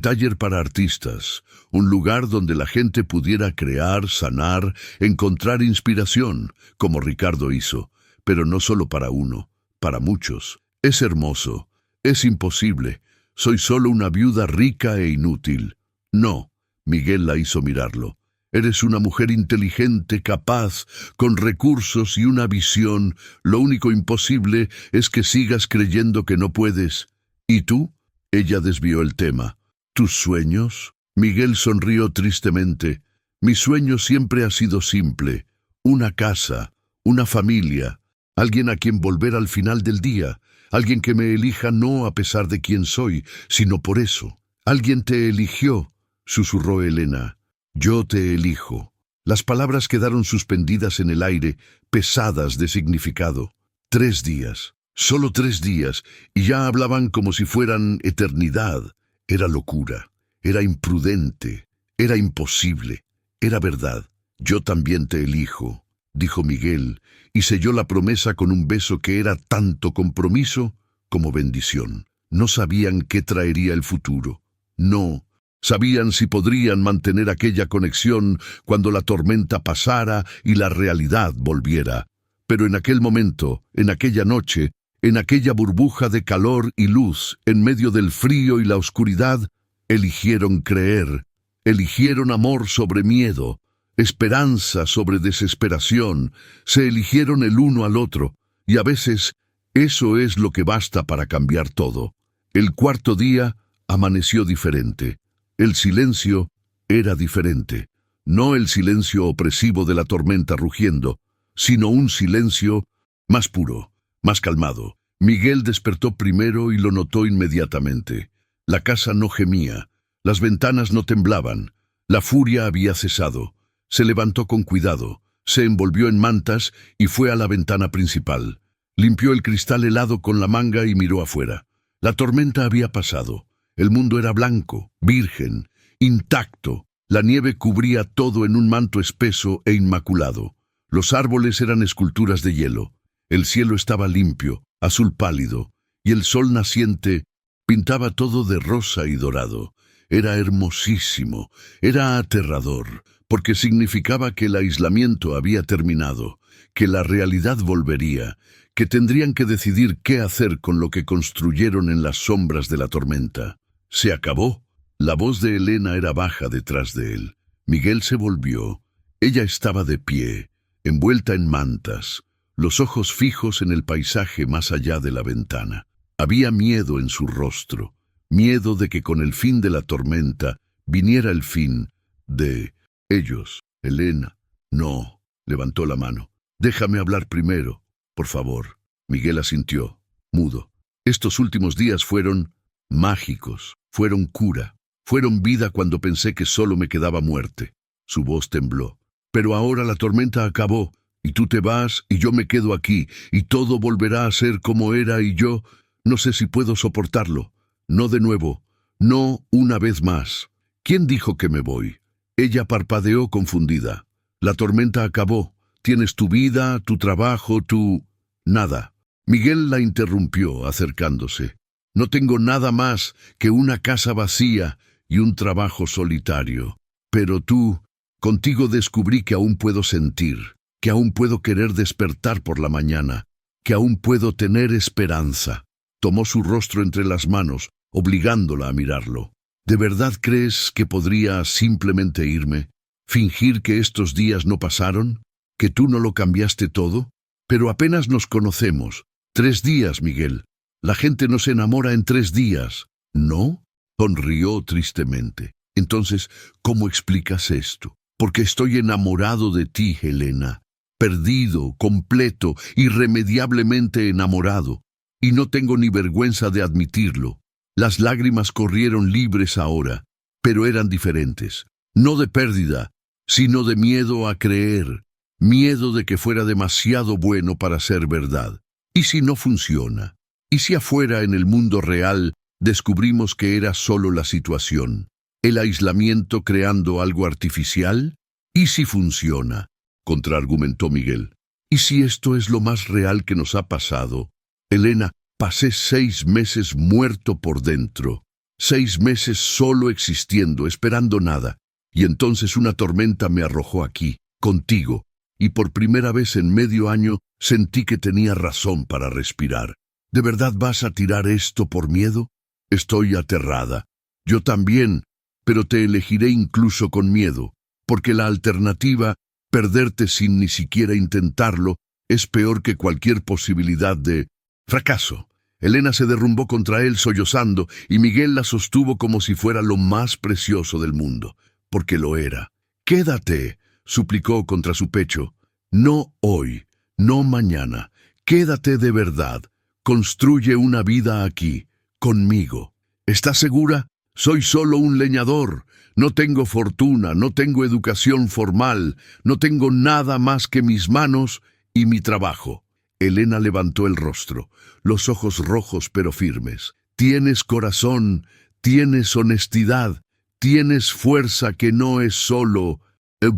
Speaker 1: taller para artistas, un lugar donde la gente pudiera crear, sanar, encontrar inspiración, como Ricardo hizo, pero no solo para uno, para muchos. Es hermoso, Es imposible. Soy solo una viuda rica e inútil. No, Miguel la hizo mirarlo. Eres una mujer inteligente, capaz, con recursos y una visión. Lo único imposible es que sigas creyendo que no puedes. ¿Y tú? Ella desvió el tema. ¿Tus sueños? Miguel sonrió tristemente. Mi sueño siempre ha sido simple. Una casa, una familia, alguien a quien volver al final del día, alguien que me elija no a pesar de quién soy, sino por eso. Alguien te eligió, susurró Elena. Yo te elijo. Las palabras quedaron suspendidas en el aire, pesadas de significado. 3 días, solo 3 días, y ya hablaban como si fueran eternidad. Era locura, era imprudente, era imposible, era verdad. Yo también te elijo, dijo Miguel, y selló la promesa con un beso que era tanto compromiso como bendición. No sabían qué traería el futuro. No sabían si podrían mantener aquella conexión cuando la tormenta pasara y la realidad volviera. Pero en aquel momento, en aquella noche, en aquella burbuja de calor y luz, en medio del frío y la oscuridad, eligieron creer, eligieron amor sobre miedo, esperanza sobre desesperación, se eligieron el uno al otro, y a veces eso es lo que basta para cambiar todo. El 4.º día amaneció diferente. El silencio era diferente. No el silencio opresivo de la tormenta rugiendo, sino un silencio más puro, más calmado. Miguel despertó primero y lo notó inmediatamente. La casa no gemía, las ventanas no temblaban, la furia había cesado. Se levantó con cuidado, se envolvió en mantas y fue a la ventana principal. Limpió el cristal helado con la manga y miró afuera. La tormenta había pasado. El mundo era blanco, virgen, intacto. La nieve cubría todo en un manto espeso e inmaculado. Los árboles eran esculturas de hielo. El cielo estaba limpio, azul pálido, y el sol naciente pintaba todo de rosa y dorado. Era hermosísimo, era aterrador, porque significaba que el aislamiento había terminado, que la realidad volvería, que tendrían que decidir qué hacer con lo que construyeron en las sombras de la tormenta. Se acabó. La voz de Elena era baja detrás de él. Miguel se volvió. Ella estaba de pie, envuelta en mantas, los ojos fijos en el paisaje más allá de la ventana. Había miedo en su rostro, miedo de que con el fin de la tormenta viniera el fin de ellos. Elena, no, levantó la mano. Déjame hablar primero, por favor. Miguel asintió, mudo. Estos últimos días fueron mágicos, fueron cura, fueron vida cuando pensé que solo me quedaba muerte. Su voz tembló. Pero ahora la tormenta acabó, y tú te vas, y yo me quedo aquí, y todo volverá a ser como era, y yo no sé si puedo soportarlo. No de nuevo, no una vez más. ¿Quién dijo que me voy? Ella parpadeó confundida. La tormenta acabó. Tienes tu vida, tu trabajo, tu... nada. Miguel la interrumpió, acercándose. No tengo nada más que una casa vacía y un trabajo solitario. Pero tú, contigo descubrí que aún puedo sentir, que aún puedo querer despertar por la mañana, que aún puedo tener esperanza. Tomó su rostro entre las manos, obligándola a mirarlo. ¿De verdad crees que podría simplemente irme? ¿Fingir que estos días no pasaron? ¿Que tú no lo cambiaste todo? Pero apenas nos conocemos. 3 días, Miguel. La gente no se enamora en 3 días. ¿No? Sonrió tristemente. Entonces, ¿cómo explicas esto? Porque estoy enamorado de ti, Helena. Perdido, completo, irremediablemente enamorado. Y no tengo ni vergüenza de admitirlo. Las lágrimas corrieron libres ahora, pero eran diferentes. No de pérdida, sino de miedo a creer. Miedo de que fuera demasiado bueno para ser verdad. ¿Y si no funciona? ¿Y si afuera en el mundo real descubrimos que era solo la situación? ¿El aislamiento creando algo artificial? ¿Y si funciona? Contraargumentó Miguel. ¿Y si esto es lo más real que nos ha pasado? Elena, pasé 6 meses muerto por dentro. 6 meses solo existiendo, esperando nada. Y entonces una tormenta me arrojó aquí, contigo. Y por primera vez en medio año sentí que tenía razón para respirar. ¿De verdad vas a tirar esto por miedo? Estoy aterrada. Yo también, pero te elegiré incluso con miedo, porque la alternativa, perderte sin ni siquiera intentarlo, es peor que cualquier posibilidad de fracaso. Elena se derrumbó contra él sollozando, y Miguel la sostuvo como si fuera lo más precioso del mundo, porque lo era. «Quédate», suplicó contra su pecho. «No hoy, no mañana. Quédate de verdad. Construye una vida aquí, conmigo. ¿Estás segura? Soy solo un leñador. No tengo fortuna, no tengo educación formal, no tengo nada más que mis manos y mi trabajo». Elena levantó el rostro, los ojos rojos pero firmes. «Tienes corazón, tienes honestidad, tienes fuerza que no es solo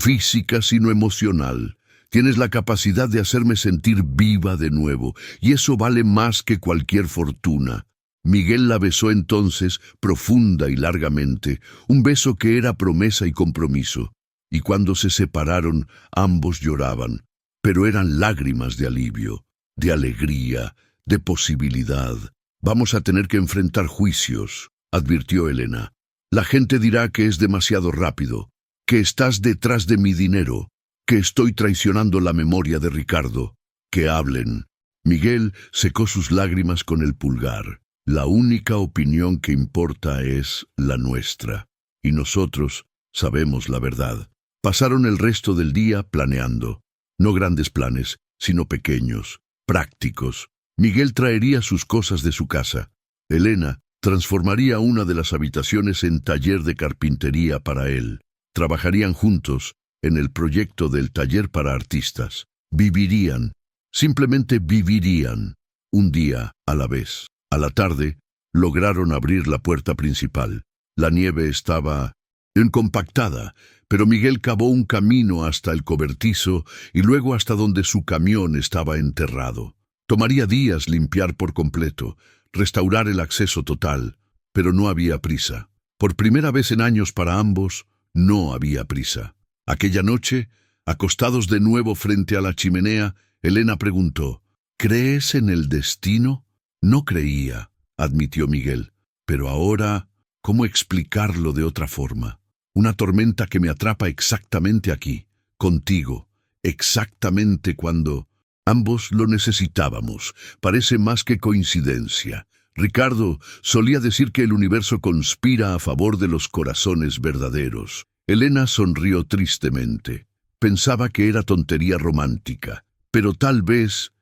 Speaker 1: física sino emocional. Tienes la capacidad de hacerme sentir viva de nuevo, y eso vale más que cualquier fortuna». Miguel la besó entonces, profunda y largamente, un beso que era promesa y compromiso. Y cuando se separaron, ambos lloraban, pero eran lágrimas de alivio, de alegría, de posibilidad. «Vamos a tener que enfrentar juicios», advirtió Elena. «La gente dirá que es demasiado rápido, que estás detrás de mi dinero, que estoy traicionando la memoria de Ricardo. Que hablen». Miguel secó sus lágrimas con el pulgar. «La única opinión que importa es la nuestra, y nosotros sabemos la verdad». Pasaron el resto del día planeando. No grandes planes, sino pequeños, prácticos. Miguel traería sus cosas de su casa. Elena transformaría una de las habitaciones en taller de carpintería para él. Trabajarían juntos en el proyecto del taller para artistas. Vivirían, simplemente vivirían, un día a la vez. A la tarde, lograron abrir la puerta principal. La nieve estaba encompactada, pero Miguel cavó un camino hasta el cobertizo y luego hasta donde su camión estaba enterrado. Tomaría días limpiar por completo, restaurar el acceso total, pero no había prisa. Por primera vez en años para ambos, no había prisa. Aquella noche, acostados de nuevo frente a la chimenea, Elena preguntó: «¿Crees en el destino?» «No creía», admitió Miguel, «pero ahora, ¿cómo explicarlo de otra forma? Una tormenta que me atrapa exactamente aquí, contigo, exactamente cuando ambos lo necesitábamos. Parece más que coincidencia. Ricardo solía decir que el universo conspira a favor de los corazones verdaderos». Elena sonrió tristemente. Pensaba que era tontería romántica, pero tal vez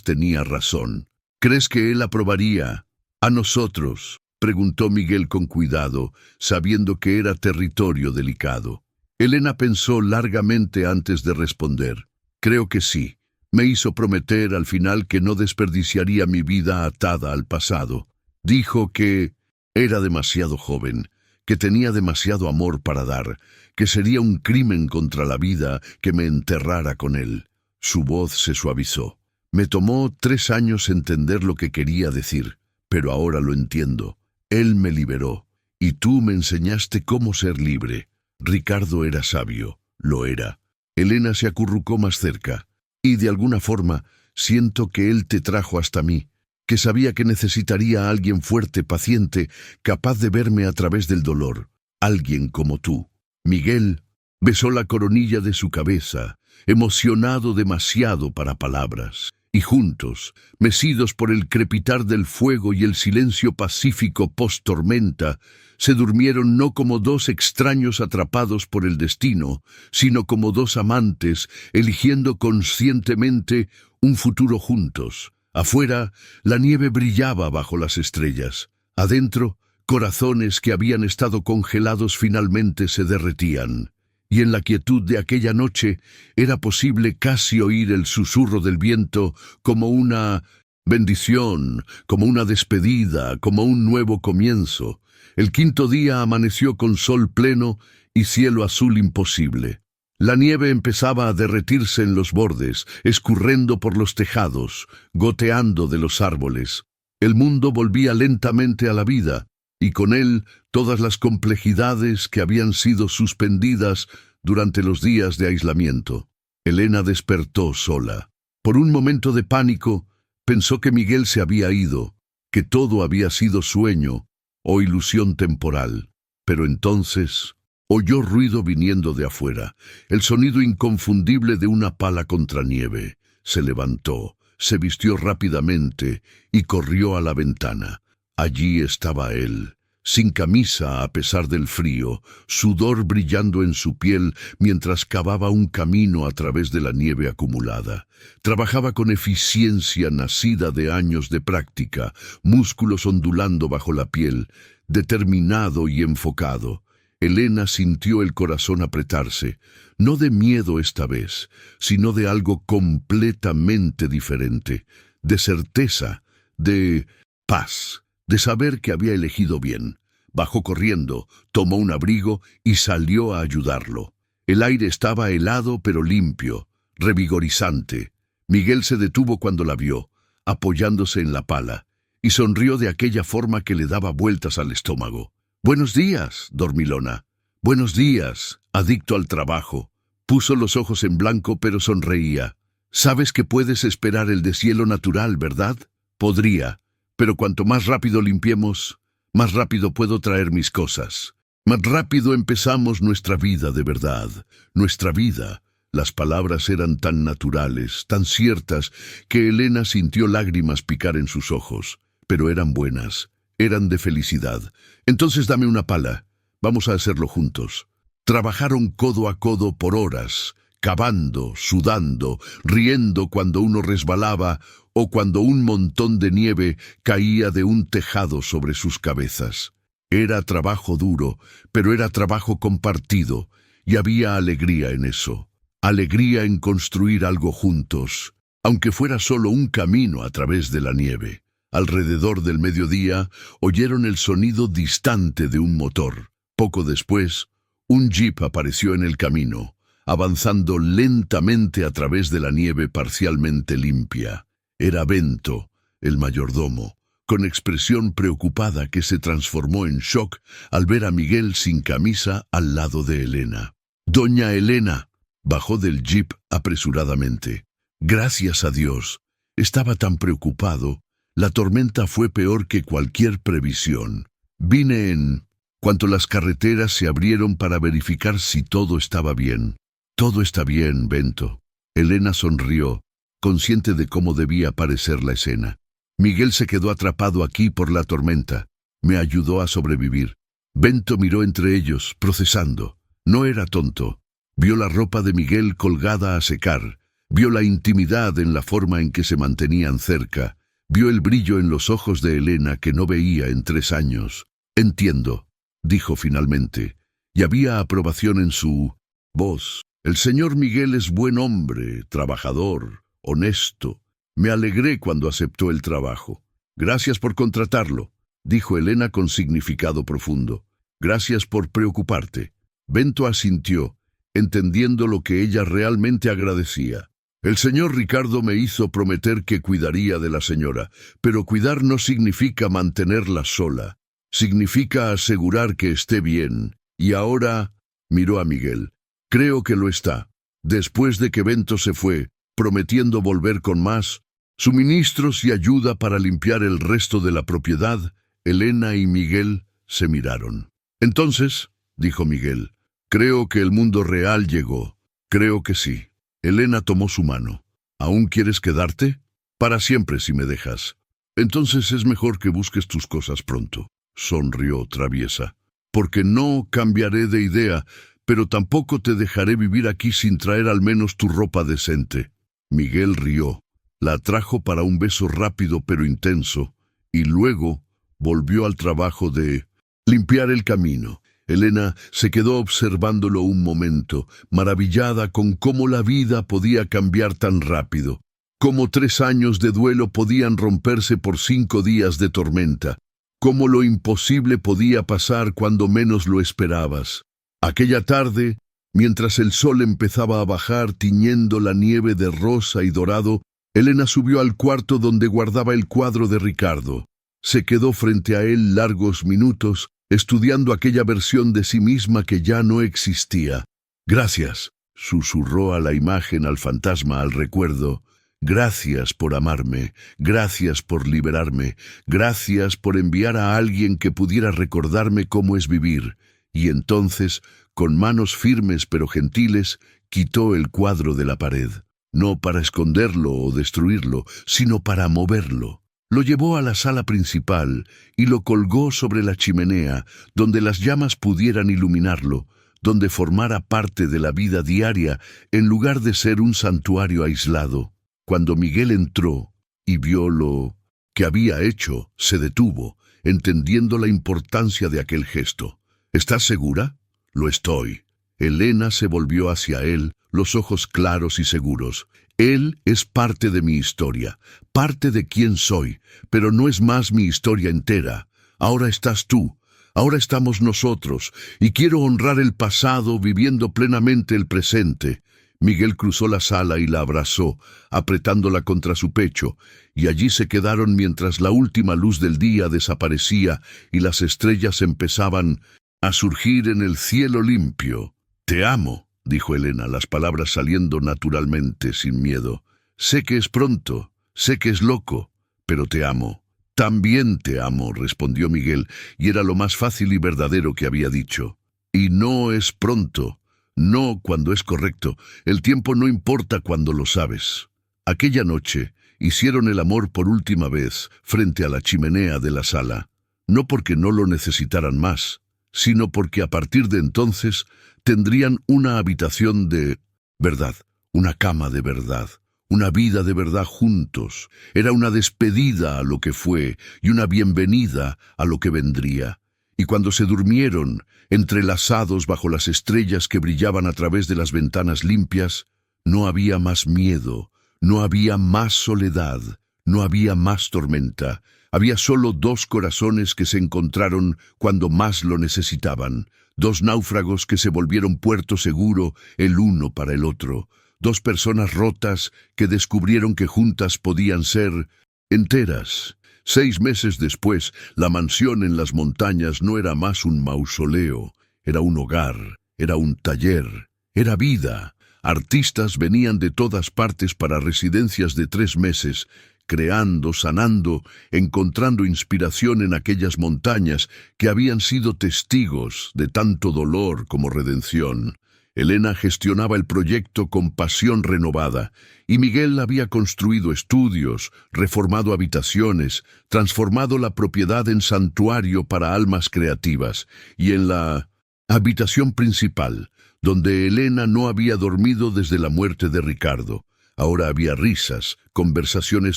Speaker 1: tenía razón. «¿Crees que él aprobaría a nosotros?», preguntó Miguel con cuidado, sabiendo que era territorio delicado. Elena pensó largamente antes de responder. «Creo que sí. Me hizo prometer al final que no desperdiciaría mi vida atada al pasado. Dijo que era demasiado joven, que tenía demasiado amor para dar, que sería un crimen contra la vida que me enterrara con él». Su voz se suavizó. «Me tomó 3 años entender lo que quería decir, pero ahora lo entiendo. Él me liberó, y tú me enseñaste cómo ser libre. Ricardo era sabio, lo era». Elena se acurrucó más cerca. «Y de alguna forma, siento que él te trajo hasta mí, que sabía que necesitaría a alguien fuerte, paciente, capaz de verme a través del dolor. Alguien como tú». Miguel besó la coronilla de su cabeza, emocionado demasiado para palabras. Y juntos, mecidos por el crepitar del fuego y el silencio pacífico post-tormenta, se durmieron no como 2 extraños atrapados por el destino, sino como 2 amantes eligiendo conscientemente un futuro juntos. Afuera, la nieve brillaba bajo las estrellas. Adentro, corazones que habían estado congelados finalmente se derretían. Y en la quietud de aquella noche era posible casi oír el susurro del viento como una bendición, como una despedida, como un nuevo comienzo. El 5.º día amaneció con sol pleno y cielo azul imposible. La nieve empezaba a derretirse en los bordes, escurriendo por los tejados, goteando de los árboles. El mundo volvía lentamente a la vida, y con él todas las complejidades que habían sido suspendidas durante los días de aislamiento. Elena despertó sola. Por un momento de pánico, Pensó que Miguel se había ido, que todo había sido sueño o ilusión temporal. Pero entonces oyó ruido viniendo de afuera, el sonido inconfundible de una pala contra nieve. Se levantó, se vistió rápidamente y corrió a la ventana. Allí estaba él, sin camisa a pesar del frío, sudor brillando en su piel mientras cavaba un camino a través de la nieve acumulada. Trabajaba con eficiencia nacida de años de práctica, músculos ondulando bajo la piel, determinado y enfocado. Elena sintió el corazón apretarse, no de miedo esta vez, sino de algo completamente diferente, de certeza, de paz, de saber que había elegido bien. Bajó corriendo, tomó un abrigo y salió a ayudarlo. El aire estaba helado pero limpio, revigorizante. Miguel se detuvo cuando la vio, apoyándose en la pala, y sonrió de aquella forma que le daba vueltas al estómago. «Buenos días, dormilona». «Buenos días, adicto al trabajo». Puso los ojos en blanco pero sonreía. «Sabes que puedes esperar el deshielo natural, ¿verdad?» «Podría, pero cuanto más rápido limpiemos, más rápido puedo traer mis cosas. Más rápido empezamos nuestra vida de verdad, nuestra vida». Las palabras eran tan naturales, tan ciertas, que Elena sintió lágrimas picar en sus ojos. Pero eran buenas, eran de felicidad. «Entonces dame una pala. Vamos a hacerlo juntos». Trabajaron codo a codo por horas, cavando, sudando, riendo cuando uno resbalaba o cuando un montón de nieve caía de un tejado sobre sus cabezas. Era trabajo duro, pero era trabajo compartido, y había alegría en eso. Alegría en construir algo juntos, aunque fuera solo un camino a través de la nieve. Alrededor del mediodía oyeron el sonido distante de un motor. Poco después, un jeep apareció en el camino, avanzando lentamente a través de la nieve parcialmente limpia. Era Bento, el mayordomo, con expresión preocupada que se transformó en shock al ver a Miguel sin camisa al lado de Elena. «Doña Elena», bajó del jeep apresuradamente. «Gracias a Dios. Estaba tan preocupado. La tormenta fue peor que cualquier previsión. Vine en cuanto las carreteras se abrieron para verificar si todo estaba bien». «Todo está bien, Bento». Elena sonrió, consciente de cómo debía parecer la escena. «Miguel se quedó atrapado aquí por la tormenta. Me ayudó a sobrevivir». Bento miró entre ellos, procesando. No era tonto. Vio la ropa de Miguel colgada a secar. Vio la intimidad en la forma en que se mantenían cerca. Vio el brillo en los ojos de Elena que no veía en 3 años. «Entiendo», dijo finalmente, y había aprobación en su voz. «El señor Miguel es buen hombre, trabajador, honesto. Me alegré cuando aceptó el trabajo». «Gracias por contratarlo», dijo Elena con significado profundo. «Gracias por preocuparte». Bento asintió, entendiendo lo que ella realmente agradecía. «El señor Ricardo me hizo prometer que cuidaría de la señora, pero cuidar no significa mantenerla sola. Significa asegurar que esté bien. Y ahora», miró a Miguel, «creo que lo está». Después de que Bento se fue, prometiendo volver con más suministros y ayuda para limpiar el resto de la propiedad, Elena y Miguel se miraron. «Entonces», dijo Miguel, «creo que el mundo real llegó. Creo que sí». Elena tomó su mano. «¿Aún quieres quedarte?» «Para siempre, si me dejas». «Entonces es mejor que busques tus cosas pronto», sonrió traviesa. «Porque no cambiaré de idea, pero tampoco te dejaré vivir aquí sin traer al menos tu ropa decente». Miguel rió. La atrajo para un beso rápido pero intenso, y luego volvió al trabajo de limpiar el camino. Elena se quedó observándolo un momento, maravillada con cómo la vida podía cambiar tan rápido, cómo 3 años de duelo podían romperse por 5 días de tormenta, cómo lo imposible podía pasar cuando menos lo esperabas. Aquella tarde, mientras el sol empezaba a bajar tiñendo la nieve de rosa y dorado, Elena subió al cuarto donde guardaba el cuadro de Ricardo. Se quedó frente a él largos minutos, estudiando aquella versión de sí misma que ya no existía. «Gracias», susurró a la imagen, al fantasma, al recuerdo. Gracias por amarme, gracias por liberarme, gracias por enviar a alguien que pudiera recordarme cómo es vivir. Y entonces, con manos firmes pero gentiles, quitó el cuadro de la pared, no para esconderlo o destruirlo, sino para moverlo. Lo llevó a la sala principal y lo colgó sobre la chimenea, donde las llamas pudieran iluminarlo, donde formara parte de la vida diaria en lugar de ser un santuario aislado. Cuando Miguel entró y vio lo que había hecho, se detuvo, entendiendo la importancia de aquel gesto. ¿Estás segura? Lo estoy. Elena se volvió hacia él, los ojos claros y seguros. Él es parte de mi historia, parte de quién soy, pero no es más mi historia entera. Ahora estás tú, ahora estamos nosotros, y quiero honrar el pasado viviendo plenamente el presente. Miguel cruzó la sala y la abrazó, apretándola contra su pecho, y allí se quedaron mientras la última luz del día desaparecía y las estrellas empezaban a surgir en el cielo limpio. «Te amo», dijo Elena, las palabras saliendo naturalmente, sin miedo. «Sé que es pronto, sé que es loco, pero te amo». «También te amo», respondió Miguel, y era lo más fácil y verdadero que había dicho. «Y no es pronto, no cuando es correcto, el tiempo no importa cuando lo sabes». Aquella noche hicieron el amor por última vez frente a la chimenea de la sala, no porque no lo necesitaran más, sino porque a partir de entonces tendrían una habitación de verdad, una cama de verdad, una vida de verdad juntos. Era una despedida a lo que fue y una bienvenida a lo que vendría. Y cuando se durmieron, entrelazados bajo las estrellas que brillaban a través de las ventanas limpias, no había más miedo, no había más soledad, no había más tormenta. Había solo dos corazones que se encontraron cuando más lo necesitaban, dos náufragos que se volvieron puerto seguro el uno para el otro, dos personas rotas que descubrieron que juntas podían ser enteras. 6 meses después, la mansión en las montañas no era más un mausoleo, era un hogar, era un taller, era vida. Artistas venían de todas partes para residencias de 3 meses, creando, sanando, encontrando inspiración en aquellas montañas que habían sido testigos de tanto dolor como redención. Elena gestionaba el proyecto con pasión renovada, y Miguel había construido estudios, reformado habitaciones, transformado la propiedad en santuario para almas creativas, y en la habitación principal, donde Elena no había dormido desde la muerte de Ricardo. Ahora había risas, conversaciones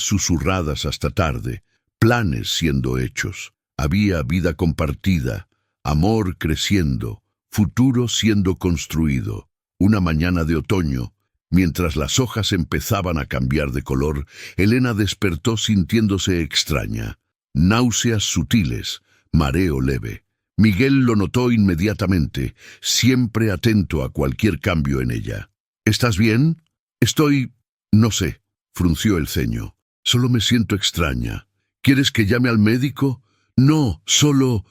Speaker 1: susurradas hasta tarde, planes siendo hechos. Había vida compartida, amor creciendo, futuro siendo construido. Una mañana de otoño, mientras las hojas empezaban a cambiar de color, Elena despertó sintiéndose extraña. Náuseas sutiles, mareo leve. Miguel lo notó inmediatamente, siempre atento a cualquier cambio en ella. «¿Estás bien?» «Estoy... no sé», frunció el ceño. «Solo me siento extraña. ¿Quieres que llame al médico?» «No, solo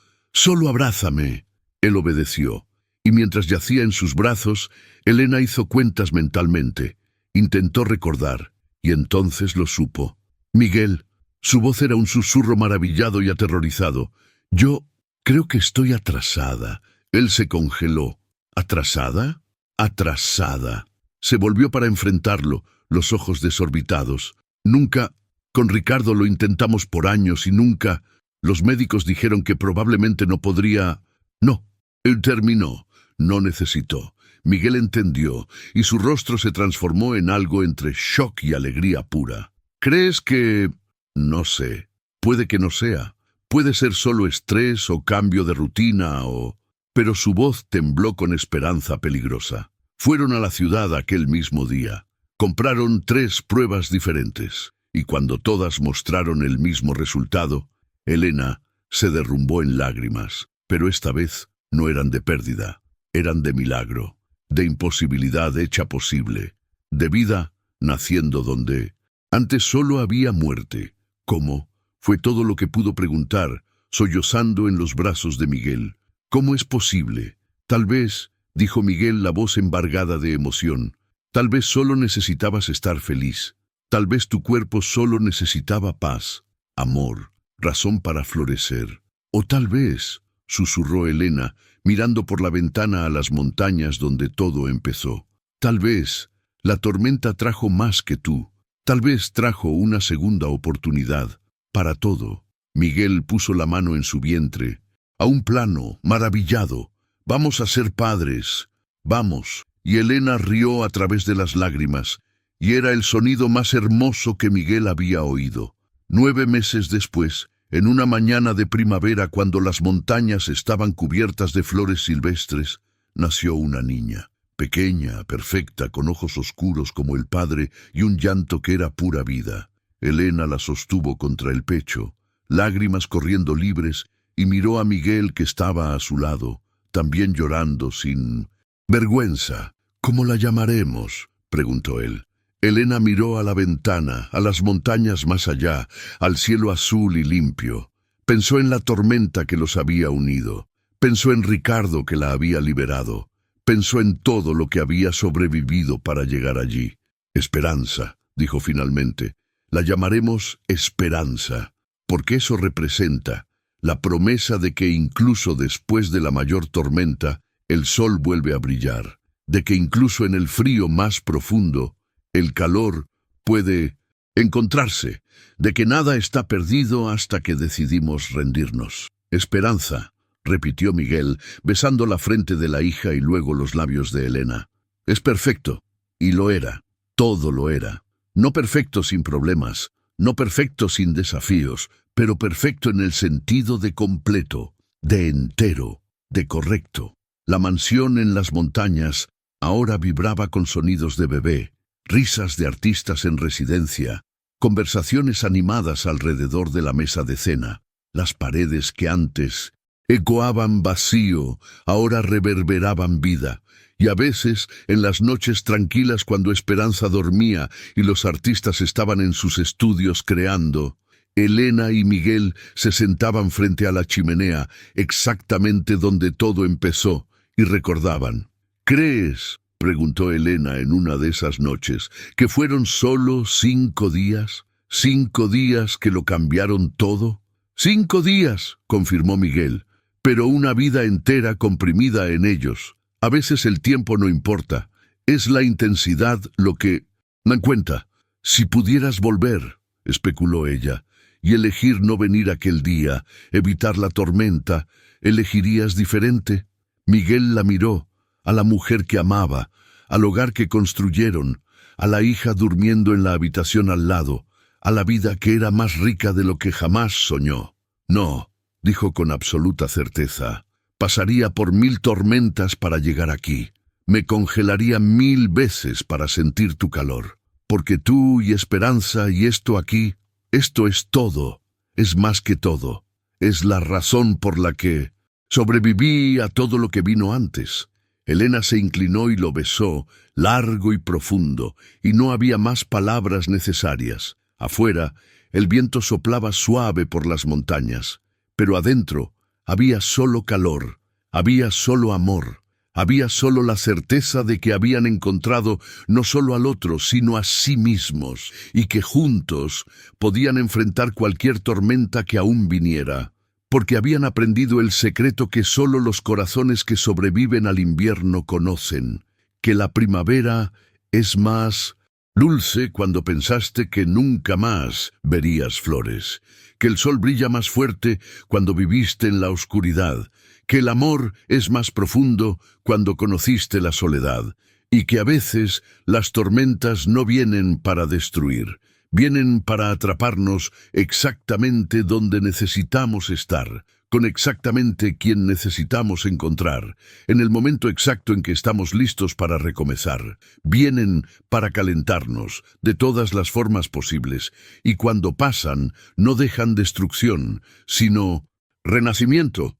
Speaker 1: abrázame». Él obedeció, y mientras yacía en sus brazos, Elena hizo cuentas mentalmente. Intentó recordar, y entonces lo supo. «Miguel», su voz era un susurro maravillado y aterrorizado. «Yo creo que estoy atrasada». Él se congeló. «¿Atrasada?» «Atrasada». Se volvió para enfrentarlo, los ojos desorbitados. «Nunca. Con Ricardo lo intentamos por años y nunca. Los médicos dijeron que probablemente no podría...» «No». Él terminó. No necesitó. Miguel entendió, y su rostro se transformó en algo entre shock y alegría pura. «¿Crees que...?» «No sé. Puede que no sea. Puede ser solo estrés o cambio de rutina o...» Pero su voz tembló con esperanza peligrosa. Fueron a la ciudad aquel mismo día. Compraron 3 pruebas diferentes, y cuando todas mostraron el mismo resultado, Elena se derrumbó en lágrimas. Pero esta vez no eran de pérdida, eran de milagro, de imposibilidad hecha posible, de vida naciendo donde antes solo había muerte. ¿Cómo? Fue todo lo que pudo preguntar, sollozando en los brazos de Miguel. «¿Cómo es posible?» «Tal vez», dijo Miguel, la voz embargada de emoción, «tal vez solo necesitabas estar feliz». Tal vez tu cuerpo solo necesitaba paz, amor, razón para florecer. O tal vez, susurró Elena, mirando por la ventana a las montañas donde todo empezó. Tal vez, la tormenta trajo más que tú. Tal vez trajo una segunda oportunidad. Para todo. Miguel puso la mano en su vientre. A un plano, maravillado. Vamos a ser padres. Vamos. Y Elena rió a través de las lágrimas. Y era el sonido más hermoso que Miguel había oído. 9 meses después, en una mañana de primavera cuando las montañas estaban cubiertas de flores silvestres, nació una niña. Pequeña, perfecta, con ojos oscuros como el padre y un llanto que era pura vida. Elena la sostuvo contra el pecho, lágrimas corriendo libres, y miró a Miguel que estaba a su lado, también llorando sin vergüenza. ¿Cómo la llamaremos?, preguntó él. Elena miró a la ventana, a las montañas más allá, al cielo azul y limpio. Pensó en la tormenta que los había unido. Pensó en Ricardo que la había liberado. Pensó en todo lo que había sobrevivido para llegar allí. Esperanza, dijo finalmente. La llamaremos Esperanza, porque eso representa la promesa de que incluso después de la mayor tormenta, el sol vuelve a brillar, de que incluso en el frío más profundo, el calor puede encontrarse, de que nada está perdido hasta que decidimos rendirnos. Esperanza, repitió Miguel, besando la frente de la hija y luego los labios de Elena. Es perfecto, y lo era, todo lo era. No perfecto sin problemas, no perfecto sin desafíos, pero perfecto en el sentido de completo, de entero, de correcto. La mansión en las montañas ahora vibraba con sonidos de bebé, risas de artistas en residencia, conversaciones animadas alrededor de la mesa de cena. Las paredes que antes ecoaban vacío, ahora reverberaban vida, y a veces, en las noches tranquilas cuando Esperanza dormía y los artistas estaban en sus estudios creando, Elena y Miguel se sentaban frente a la chimenea, exactamente donde todo empezó, y recordaban. ¿Crees, preguntó Elena en una de esas noches, que fueron solo 5 días? ¿5 días que lo cambiaron todo? 5 días, confirmó Miguel, pero una vida entera comprimida en ellos. A veces el tiempo no importa, es la intensidad lo que dan cuenta. Si pudieras volver, especuló ella, y elegir no venir aquel día, evitar la tormenta, ¿elegirías diferente? Miguel la miró, a la mujer que amaba, al hogar que construyeron, a la hija durmiendo en la habitación al lado, a la vida que era más rica de lo que jamás soñó. No, dijo con absoluta certeza, pasaría por 1000 tormentas para llegar aquí. Me congelaría 1000 veces para sentir tu calor. Porque tú y Esperanza y esto aquí, esto es todo, es más que todo. Es la razón por la que sobreviví a todo lo que vino antes. Elena se inclinó y lo besó, largo y profundo, y no había más palabras necesarias. Afuera, el viento soplaba suave por las montañas, pero adentro había solo calor, había solo amor, había solo la certeza de que habían encontrado no solo al otro, sino a sí mismos, y que juntos podían enfrentar cualquier tormenta que aún viniera, porque habían aprendido el secreto que solo los corazones que sobreviven al invierno conocen, que la primavera es más dulce cuando pensaste que nunca más verías flores, que el sol brilla más fuerte cuando viviste en la oscuridad, que el amor es más profundo cuando conociste la soledad, y que a veces las tormentas no vienen para destruir, vienen para atraparnos exactamente donde necesitamos estar, con exactamente quien necesitamos encontrar, en el momento exacto en que estamos listos para recomenzar. Vienen para calentarnos de todas las formas posibles, y cuando pasan no dejan destrucción, sino renacimiento.